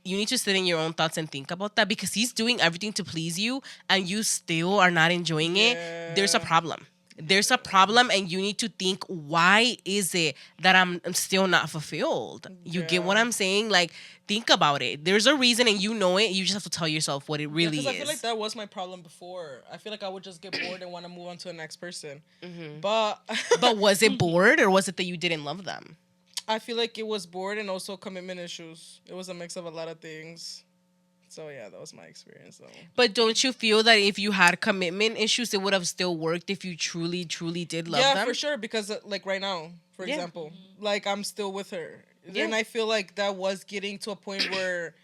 You need to sit in your own thoughts and think about that because he's doing everything to please you and you still are not enjoying it. There's a problem. There's a problem and you need to think, why is it that I'm still not fulfilled? You get what Yeah. I'm saying? Like, think about it. There's a reason and you know it. You just have to tell yourself what it really Because is. I feel like that was my problem before. I feel like I would just get bored and want to move on to the next person. Mm-hmm. But But was it bored or was it that you didn't love them? I feel like it was bored and also commitment issues. It was a mix of a lot of things. So yeah, that was my experience though. But don't you feel that if you had commitment issues, it would have still worked if you truly, truly did love them? Yeah, for sure. Because like right now, for Yeah. example, like I'm still with her, Yeah. and I feel like that was getting to a point where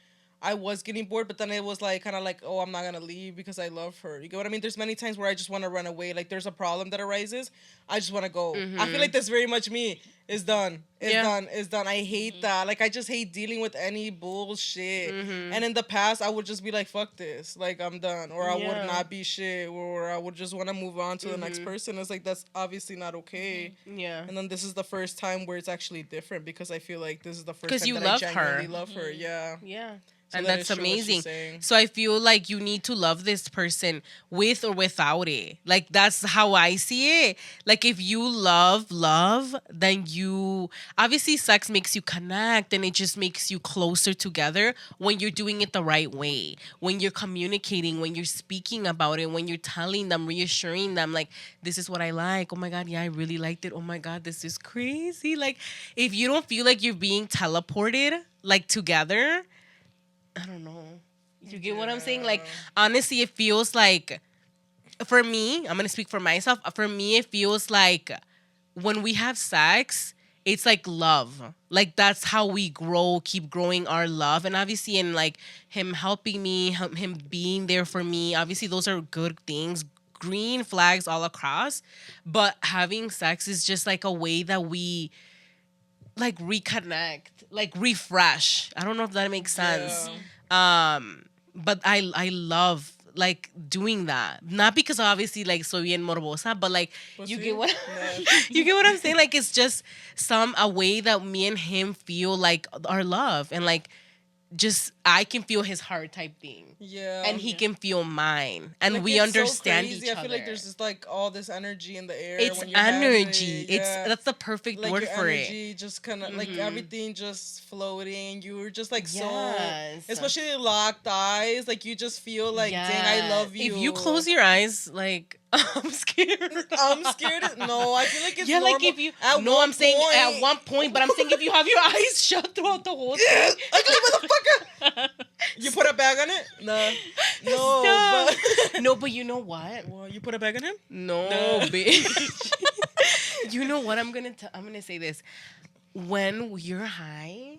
I was getting bored, but then it was like kind of like, oh, I'm not gonna leave because I love her. You get what I mean? There's many times where I just want to run away. Like there's a problem that arises, I just want to go. I feel like that's very much me. It's done. It's Yeah. done. It's done. I hate that. Like I just hate dealing with any bullshit. And in the past, I would just be like, fuck this. Like I'm done, or I Yeah. would not be shit, or I would just want to move on to the next person. It's like that's obviously not okay. Yeah. And then this is the first time where it's actually different because I feel like this is the first 'Cause time you that love I her. genuinely love her. Yeah. Yeah. So And that that's is true what she's amazing. saying. So I feel like you need to love this person with or without it. Like that's how I see it. Like if you love, then you obviously sex makes you connect and it just makes you closer together when you're doing it the right way. When you're communicating, when you're speaking about it, when you're telling them, reassuring them like this is what I like. Oh my god, yeah, I really liked it. Oh my god, this is crazy. Like if you don't feel like you're being teleported like together, I don't know. You get what I'm saying? Like, honestly, it feels like, for me, I'm going to speak for myself. For me, it feels like when we have sex, it's like love. Like, that's how we grow, keep growing our love. And obviously, in like him helping me, him being there for me, obviously, those are good things. Green flags all across. But having sex is just like a way that we like reconnect, like refresh. I don't know if that makes sense. But I love like doing that. Not because obviously like soy bien morbosa, but like you see? get what No. you get what I'm saying? Like it's just a way that me and him feel like our love and like just I can feel his heart type thing. Yeah. And he can feel mine. And Like, we it's understand so crazy. each other. I feel like there's just like all this energy in the air. It's when you're having energy. it. It's Yeah. that's the perfect like word your for energy just kind of like everything just floating. You were just like Yes. so, especially locked eyes. Like you just feel like, dang, I love you. If you close your eyes, like I'm scared. I'm scared. No, I feel like it's Yeah, normal. like if you. At No, one I'm saying point, at one point, but I'm saying if you have your eyes shut throughout the whole thing. ugly motherfucker. You put a bag on it? No, no, Stop. but No, but you know what? well, you put a bag on him? No, No. bitch. You know what? I'm gonna say this. When you're high,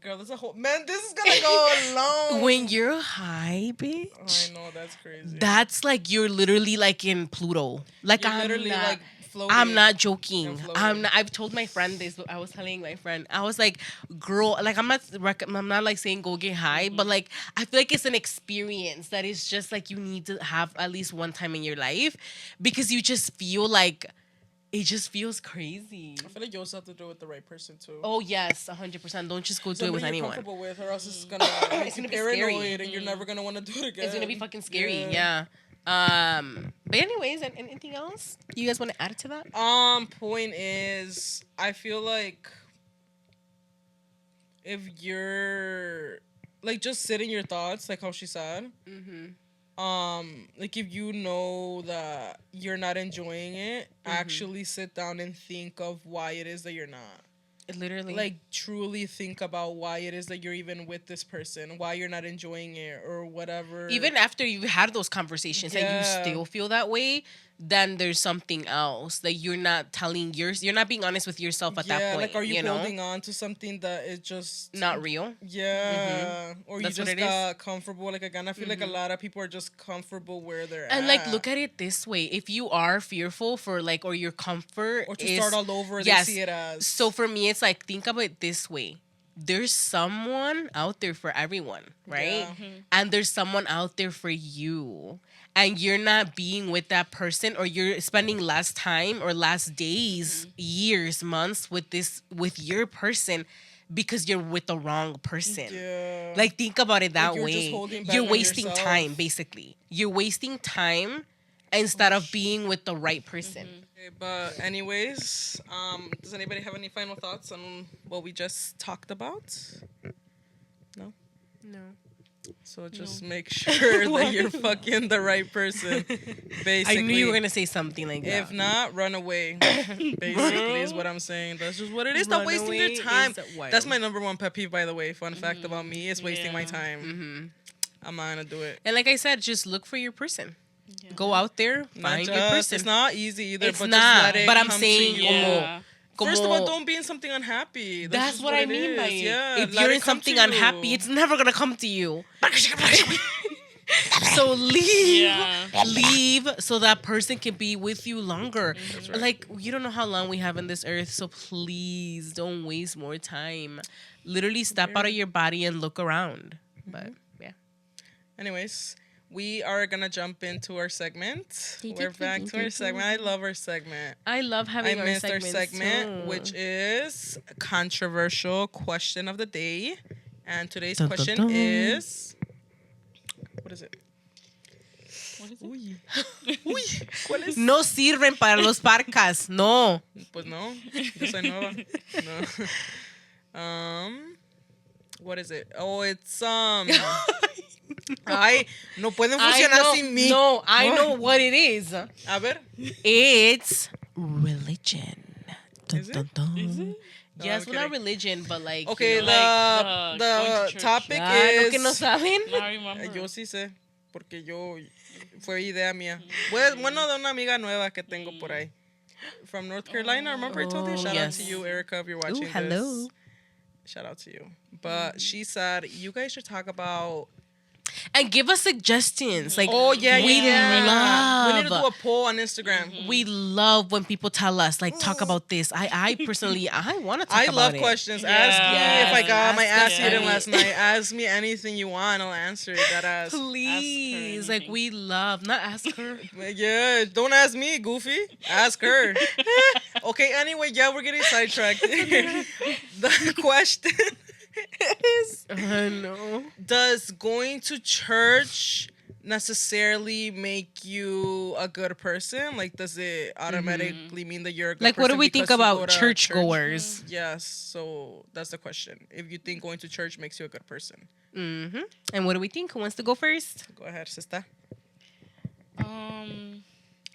Girl, there's a whole man. This is gonna go long. when you're high, bitch. I know that's crazy. That's like you're literally like in Pluto. Like You're I'm literally not, like floating. I'm not joking. and floating. I'm not, I've told my friend this. I was telling my friend. I was like, girl, like I'm not like saying go get high, but like I feel like it's an experience that is just like you need to have at least one time in your life because you just feel like it just feels crazy. I feel like you also have to do it with the right person too. Oh yes, 100%. Don't just go do it Somebody with you're anyone. comfortable with, or else it's gonna make It's you gonna be paranoid, scary. and you're never gonna want to do it again. It's gonna be fucking scary. Yeah. But anyways, and anything else you guys want to add to that? Point is, I feel like if you're like just sit in your thoughts, like how she said, like if you know that you're not enjoying it, actually sit down and think of why it is that you're not. Literally. Like truly think about why it is that you're even with this person, why you're not enjoying it or whatever. Even after you've had those conversations and you still feel that way, then there's something else that you're not telling you're not being honest with yourself at that point. Like are you know? holding on to something that is just not real? Or That's you just what it got comfortable. Like again, I feel like a lot of people are just comfortable where they're at. And like look at it this way. If you are fearful for like or your comfort or to start all over, they see it as. So for me it's like think about it this way. There's someone out there for everyone, right? And there's someone out there for you. And you're not being with that person, or you're spending less time or last days, years, months with your person because you're with the wrong person. Yeah. Like think about it that you're way. just holding back You're on wasting yourself. time, basically. You're wasting time instead of being with the right person. Okay, but anyways, does anybody have any final thoughts on what we just talked about? No. So just make sure that you're fucking the right person. Basically, I knew you were gonna say something like that. If not, run away. Basically, is what I'm saying. That's just what it is. Stop wasting your time. That's my number one pet peeve, by the way. Fun fact about me is wasting my time. I'm not gonna do it. And like I said, just look for your person. Go out there, find your person. It's not easy either. It's but not. Just let it but I'm come saying, to you. First of all, como- don't be in something unhappy. That's what I mean by it. Yeah, if let you're it in come something to you. unhappy, it's never gonna come to you. So leave, leave, so that person can be with you longer. Right. Like you don't know how long we have on this earth, so please don't waste more time. Literally, step out of your body and look around. But yeah. Anyways, we are gonna jump into our segment. We're back to our segment. I love our segment. I love having I missed our segment, too. which is controversial question of the day, and today's Dun, dun, question dun. is, what is it? What is it? Uy. Uy. ¿Cuál es? No sirven para los parcas. No. Pues no, yo soy nueva. No. What is it? Oh, it's Ay, no pueden funcionar sin mí. No, I know what it is. A ver. It's religion. Dun, Is it? dun, dun. Is it? Yes, I'm well, not kidding. religion, but like. Okay, you know, Like, going to the church. topic no is. que no saben. No, I remember. Yo sí sé, porque fue idea mía. Bueno, de una amiga nueva que tengo por ahí. From North Carolina, remember I told you? Oh, Shout out yes. to you, Erica, if you're watching Ooh, hello. this. Shout out to you. But she said, you guys should talk about... And give us suggestions. Like, Oh, yeah, we yeah. love. We need to do a poll on Instagram. We love when people tell us, like, talk about this. I personally, I want to talk I about love it. questions. Yeah. Ask me if I got my Ask ass us eaten any- last night. Ask me anything you want. I'll answer it. That ass. Please. Like, anything. we love. Not ask her. Yeah, don't ask me, Goofy. Ask her. Okay, anyway, yeah, we're getting sidetracked. The question is, No. does going to church necessarily make you a good person? Like, does it automatically mean that you're a good Like, person? what do we think because you go about to churchgoers? Yes, so that's the question. If you think going to church makes you a good person. Mm-hmm. And what do we think? Who wants to go first? Go ahead, sister.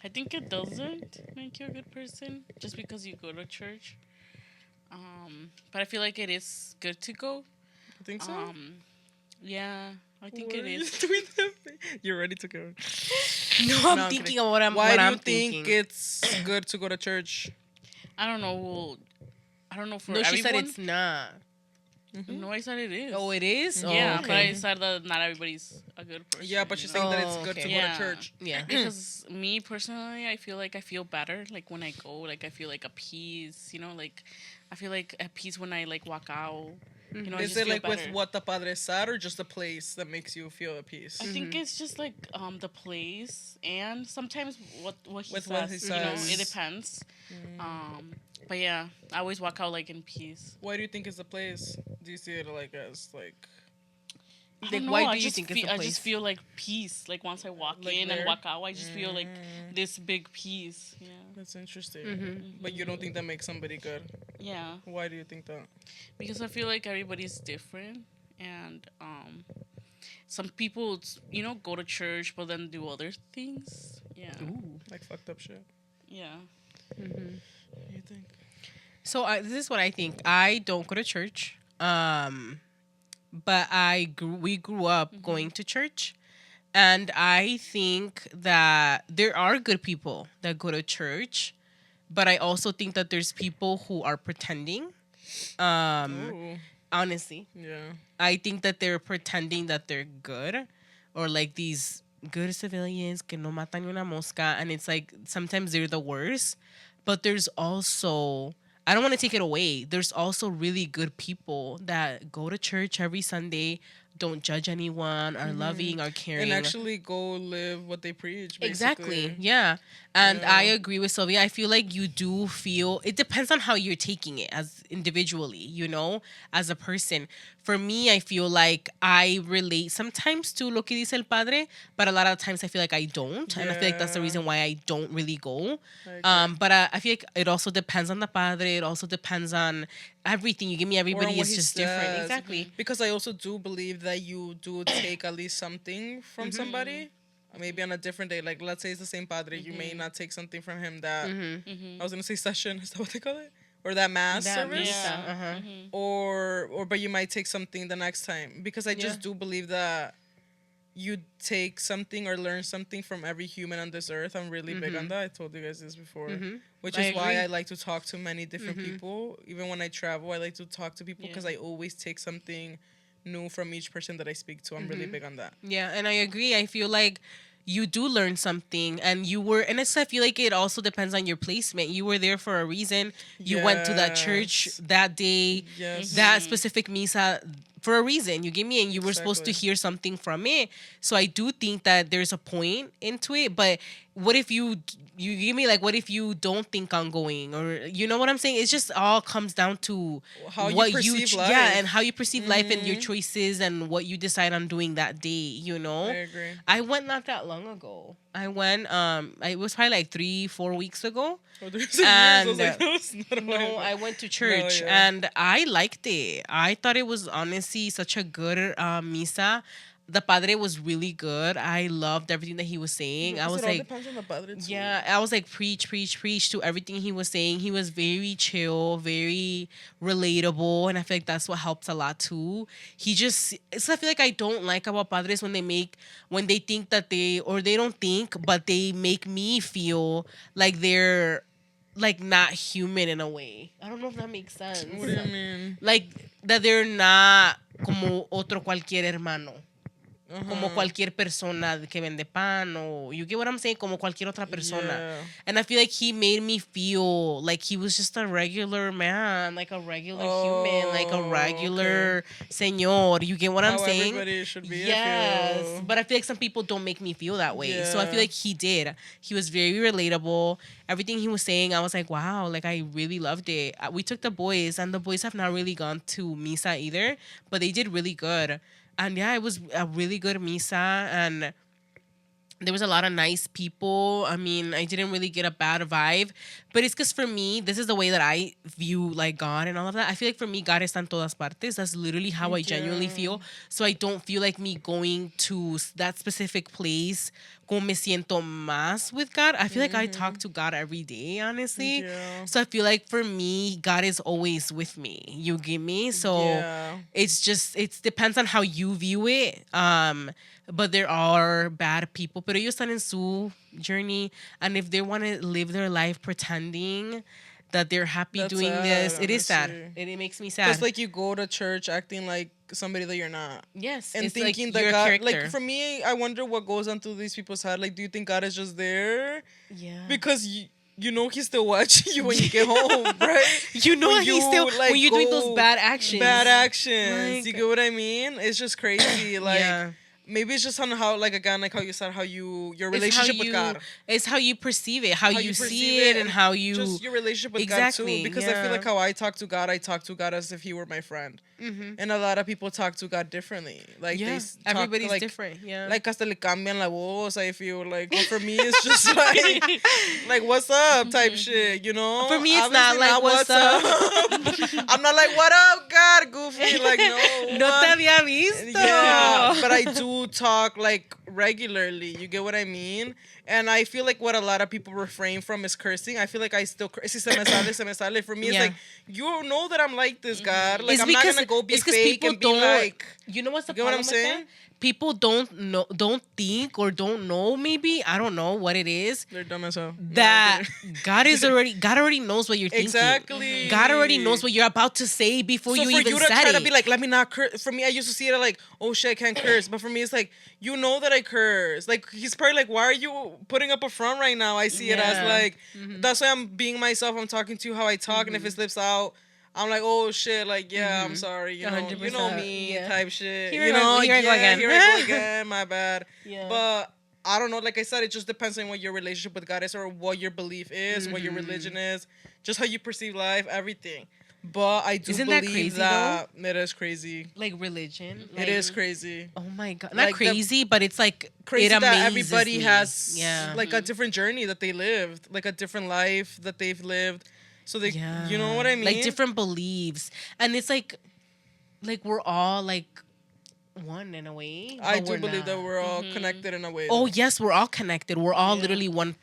I think it doesn't make you a good person just because you go to church. But I feel like it is good to go. You think so? Yeah, I think Why it are you is. doing that? You're ready to go. No, No, I'm I'm thinking kidding. of what I'm Why do you I'm think thinking. it's good to go to church? I don't know. Well, I don't know for No, she everyone. said it's not. No, I said it is. Oh, it is? Oh, Yeah, but I okay. said that not everybody's a good person. Yeah, but she's you know? saying that it's Oh, good to okay. go Yeah. to church. Yeah. Because me personally, I feel like I feel better like when I go. Like I feel like at peace. You know, like I feel like at peace when I like walk out. You know, I Is just it feel like better. with what the padre said, or just a place that makes you feel at peace? I think it's just like the place and sometimes what he With says. what he You know, says. it depends. But yeah, I always walk out like in peace. Why do you think it's a place? Do you see it like as like? I Like, don't know. why do you think it's a I place? just feel like peace. Like once I walk Like in there? and walk out, I just feel like this big peace. Yeah. That's interesting. Mm-hmm. But you don't think that makes somebody good? Yeah. Why do you think that? Because I feel like everybody's different, and some people, go to church but then do other things. Yeah. Ooh. Like fucked up shit. Yeah. Mm-hmm. You think? So this is what I think. I don't go to church. But we grew up going to church, and I think that there are good people that go to church, but I also think that there's people who are pretending. Ooh. Honestly, Yeah. I think that they're pretending that they're good, or like these good civilians que no matan ni una mosca, and it's like sometimes they're the worst. But there's also, I don't want to take it away. There's also really good people that go to church every Sunday, don't judge anyone, are loving, are caring. And actually go live what they preach. Basically. Exactly. Yeah. And I Yeah. agree with Sylvia. I feel like you do feel it depends on how you're taking it as individually, as a person. For me, I feel like I relate sometimes to lo que dice el padre, but a lot of times I feel like I don't. And I feel like that's the Yeah. reason why I don't really go. I agree. But I feel like it also depends on the padre. It also depends on everything. You give me Or everybody on what is he just different. says. Exactly. Because I also do believe that you do take at least something from somebody. Maybe on a different day. Like, let's say it's the same padre. You may not take something from him that... I was going to say session. Is that what they call it? Or that mass That service. misa, Yeah. uh-huh. Or but you might take something the next time. Because I just Yeah. do believe that you take something or learn something from every human on this earth. I'm really big on that. I told you guys this before. Which I is why agree. I like to talk to many different people. Even when I travel, I like to talk to people because Yeah. I always take something new from each person that I speak to. I'm really big on that. Yeah, and I agree. I feel like you do learn something, and I feel like it also depends on your placement. You were there for a reason. You went to that church Yes. that day, Yes. that specific misa for a reason. You give me, and you were supposed to Exactly. hear something from it. So I do think that there's a point into it. But what if you give me like, what if you don't think on going, or you know what I'm saying? It just all comes down to How you what perceive life. yeah, and how you perceive life and your choices and what you decide on doing that day. I agree. I went not that long ago. I went it was probably like 3-4 weeks ago. Oh, there's years. I And was like, that was not a no, while ago. I went to church yeah. and I liked it. I thought it was honestly such a good misa. The padre was really good. I loved everything that he was saying. I Because was it all like, depends on the padre too. yeah, I was like, preach, preach, preach to everything he was saying. He was very chill, very relatable, and I feel like that's what helps a lot too. So I feel like I don't like about padres when they think that or they don't think, but they make me feel like they're like not human in a way. I don't know if that makes sense. What do you mean? Like that they're not como otro cualquier hermano. Como cualquier persona que vende pan, or you get what I'm saying, como cualquier otra persona. Yeah. And I feel like he made me feel like he was just a regular man, like a regular human, like a regular señor. You get what I'm How saying? everybody should be. I Yes, feel. but I feel like some people don't make me feel that way. So I feel Yeah. like he did. He was very relatable. Everything he was saying, I was like, wow, like I really loved it. We took the boys, and the boys have not really gone to misa either, but they did really good. And yeah, it was a really good misa, and there was a lot of nice people. I mean, I didn't really get a bad vibe, but it's because for me, this is the way that I view like God and all of that. I feel like for me, God está en todas partes. That's literally how I genuinely feel. So I don't feel like me going to that specific place como me siento más with God. I feel like I talk to God every day, honestly. Yeah. So I feel like for me, God is always with me. You get me? So Yeah. it depends on how you view it. But there are bad people, pero ellos están en su journey, and if they want to live their life pretending that they're happy That's doing sad, this, it is sad. honestly. It makes me sad. Just like you go to church acting like somebody that you're not. yes, And it's thinking like that you're a God, character. like for me, I wonder what goes on through these people's head. Like, do you think God is just there? yeah. Because you know He's still watching you when you get home, right? You know When he's still like, when you're doing those go- bad actions. Bad actions. Like- You get what I mean? It's just crazy. Like, Yeah. maybe it's just on how, like, again, like how you said, how your It's how relationship with you God, it's how you perceive it, how you perceive see it, and and how you just your relationship with God too. exactly. Because I feel like Yeah. how I talk to God as if He were my friend, and a lot of people talk to God differently. Like Yeah. talk Everybody's like different. Yeah. like hasta le cambian la voz. I feel like, but for me it's just like what's up type shit. You know, For me, it's obviously not like, what's up? I'm not like, what up, God, goofy. Like, no, No te woman. había visto. Yeah, but I do talk like regularly. You get what I mean? And I feel like what a lot of people refrain from is cursing. I feel like I still si se me sale, se me sale. For me, it's Yeah. like, you know that I'm like this, God. Like, It's I'm not because gonna go be it's because fake people and be don't. like, You know what's the you get what problem I'm with saying? that? People don't think or don't know. Maybe I don't know what it is. They're dumb as hell. No, I'm That kidding. God already knows what you're thinking. Exactly. God already knows what you're about to say before So you for even you to said try it. to be like, let me not curse. For me, I used to see it like, oh shit, I can't curse. But for me, it's like, you know that I curse. Like, he's probably like, why are you putting up a front right now? I see it as Yeah. like, that's why I'm being myself. I'm talking to you how I talk, and if it slips out, I'm like, oh shit, like, yeah, I'm sorry. You know, you know 100%, me yeah. type shit. Here I you go- know, here I go yeah, again. here I go again. My bad. Yeah. But I don't know. Like I said, it just depends on what your relationship with God is, or what your belief is, what your religion is, just how you perceive life, everything. But I do Isn't that believe crazy, that it is crazy. Like religion. It is crazy. Oh my god, not Like the- crazy, but it's like Crazy it that amazes everybody me. has yeah. like a different journey that they lived, like a different life that they've lived. So they, yeah. you know what I mean? Like different beliefs, and it's like we're all like one in a way. I but do we're believe that not. we're all connected in a way. Oh though. yes, we're all connected. We're all Yeah. literally one.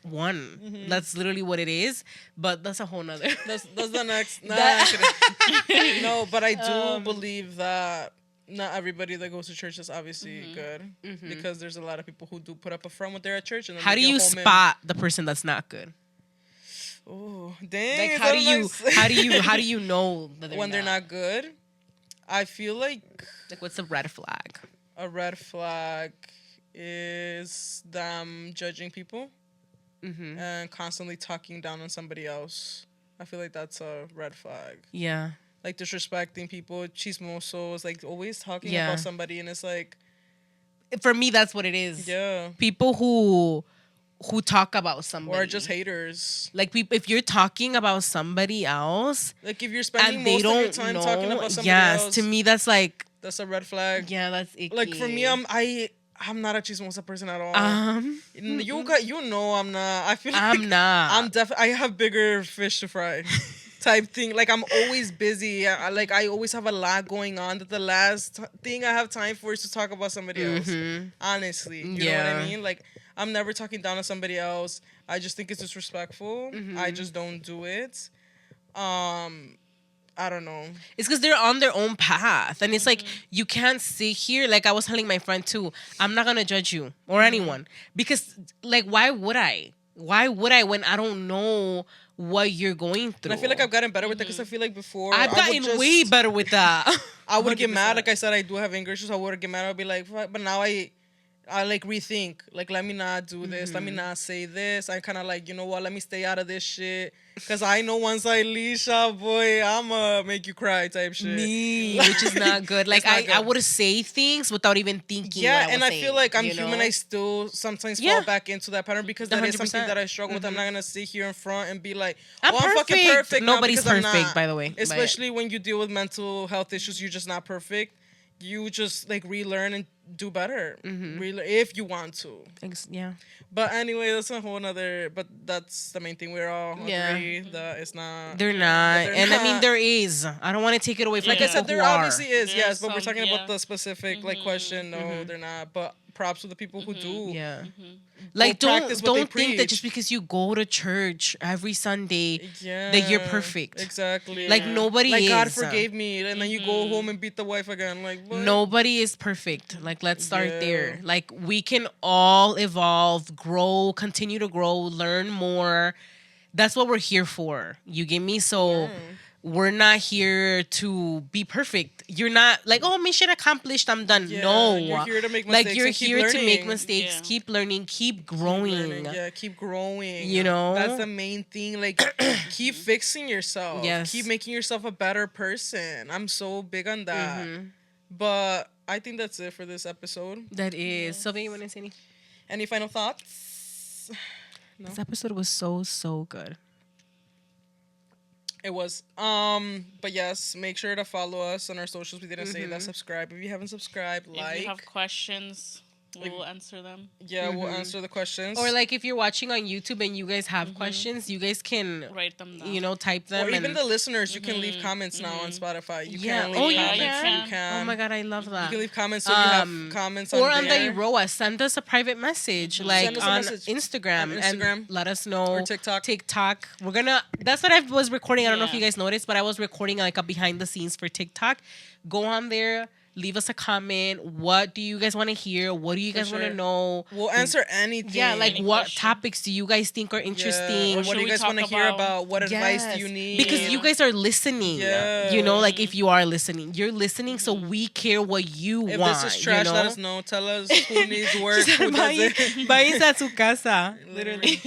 That's literally what it is. But that's a whole nother. That's the next. Nah, That- I'm kidding. No, but I do believe that not everybody that goes to church is obviously good, because there's a lot of people who do put up a front when they're at church. And then How they do get you home and- spot the person that's not good? Oh, dang! Like is how that do a you nice- how do you know that when they're not good? I feel like like what's the red flag? a red flag is them judging people and constantly talking down on somebody else. I feel like that's a red flag. Yeah. Like disrespecting people, chismosos, like always talking Yeah. about somebody, and it's like, For me that's what it is. yeah, People who talk about somebody. or just haters. like if you're talking about somebody else Like if you're spending and they most of your don't time know, talking about somebody yes, else, to me that's like that's a red flag. yeah, that's icky. Like for me, I'm not a chismosa person at all. You know I'm not. I feel like I'm not. I have bigger fish to fry, type thing. Like I'm always busy. I always have a lot going on. That the last thing I have time for is to talk about somebody else. Honestly, you know what Yeah. I mean? Like I'm never talking down on somebody else. I just think it's disrespectful. I just don't do it. I don't know. It's because they're on their own path. And it's like, you can't sit here. Like I was telling my friend too, I'm not going to judge you or anyone. Because, like, why would I? Why would I when I don't know what you're going through? And I feel like I've gotten better with that, because I feel like before I've I would gotten just- way better with that. I would get mad. 100%. Like I said, I do have anger issues. I would get mad. I'd be like, fuck. But now I like rethink. Like, let me not do this. Let me not say this. I kind of like, you know what? Let me stay out of this shit. Because I know once I leash out, boy, I'ma make you cry type shit. Me, which is not good. Like It's not I good. would say things without even thinking. Yeah, what and was I saying, feel like I'm you human. know? I still sometimes Yeah. fall back into that pattern, because that is something 100%. that I struggle with. I'm not going to sit here in front and be like, I'm oh, I'm fucking perfect. perfect. now, Nobody's because I'm perfect, not. by the way. But- Especially when you deal with mental health issues, you're just not perfect. You just like relearn and do better, if you want to. Yeah. But anyway, that's a whole nother. But that's the main thing. We're all Yeah. agree that it's not. They're not. they're And I mean, not. there is. I don't want to take it away from Like I people said, there who are. obviously is, There's yes. But we're some, talking yeah. about the specific like question. No, they're not. But props to the people who do. Yeah. Like, practice what they don't think that preach. just because you go to church every Sunday Yeah. that you're perfect. Exactly. Like, nobody Like is. God forgave me, and then you go home and beat the wife again. Like what? Nobody is perfect. Like, let's start Yeah. there. Like, we can all evolve, grow, continue to grow, learn more. That's what we're here for. You get me? So we're not here to be perfect. You're not like, oh, mission accomplished, I'm done. Yeah, No. you're here to make like, mistakes you're and keep here to make learning. mistakes, Yeah. keep learning, keep growing. Learning, yeah, keep growing. You know? That's the main thing. Like, keep fixing yourself. Yes. Keep making yourself a better person. I'm so big on that. Mm-hmm. But I think that's it for this episode. That is. Sylvia, you want to say anything? Any final thoughts? No. This episode was so good. It was. But yes, make sure to follow us on our socials. We didn't say that. Subscribe if you haven't subscribed. If you have questions, we'll answer them. Yeah, we'll answer the questions. Or like if you're watching on YouTube and you guys have questions, you guys can write them down. Type them. Or even and the listeners, you can leave comments now on Spotify. You yeah. can leave Oh, you comments. can? You can. Oh my god, I love that. You can leave comments so you have comments on or on there. the Eroas. Send us a private message, like Send us a on message. Instagram, On Instagram. and let us know. Or TikTok. We're gonna. That's what I was recording. I don't know if Yeah. you guys noticed, but I was recording like a behind the scenes for TikTok. Go on there. Leave us a comment. What do you guys want to hear? What do you guys want to sure. know? We'll answer anything. Yeah, like Any what question. topics do you guys think are interesting? Or what should do you we guys want to talk hear about? about? What advice do you Yes, need? because you guys are listening. Yeah. Like if you are listening, you're listening, so we care what you if want. this is trash, let us know. Tell us who needs work, who doesn't. Váyanse a su casa. Literally.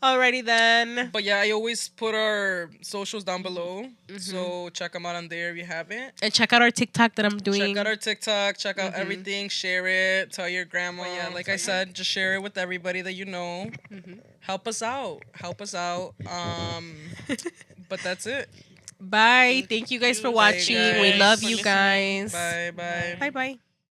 Alrighty then. But yeah, I always put our socials down below. So check them out on there if you haven't. And check out our TikTok that I'm doing. Check out our TikTok. Check out everything. Share it. Tell your grandma. Yeah, like I said, just share it with everybody that you know. Help us out. Help us out. But that's it. Bye. Thank you guys for watching. We guys. love For you listening. guys. Bye. Bye. Bye bye.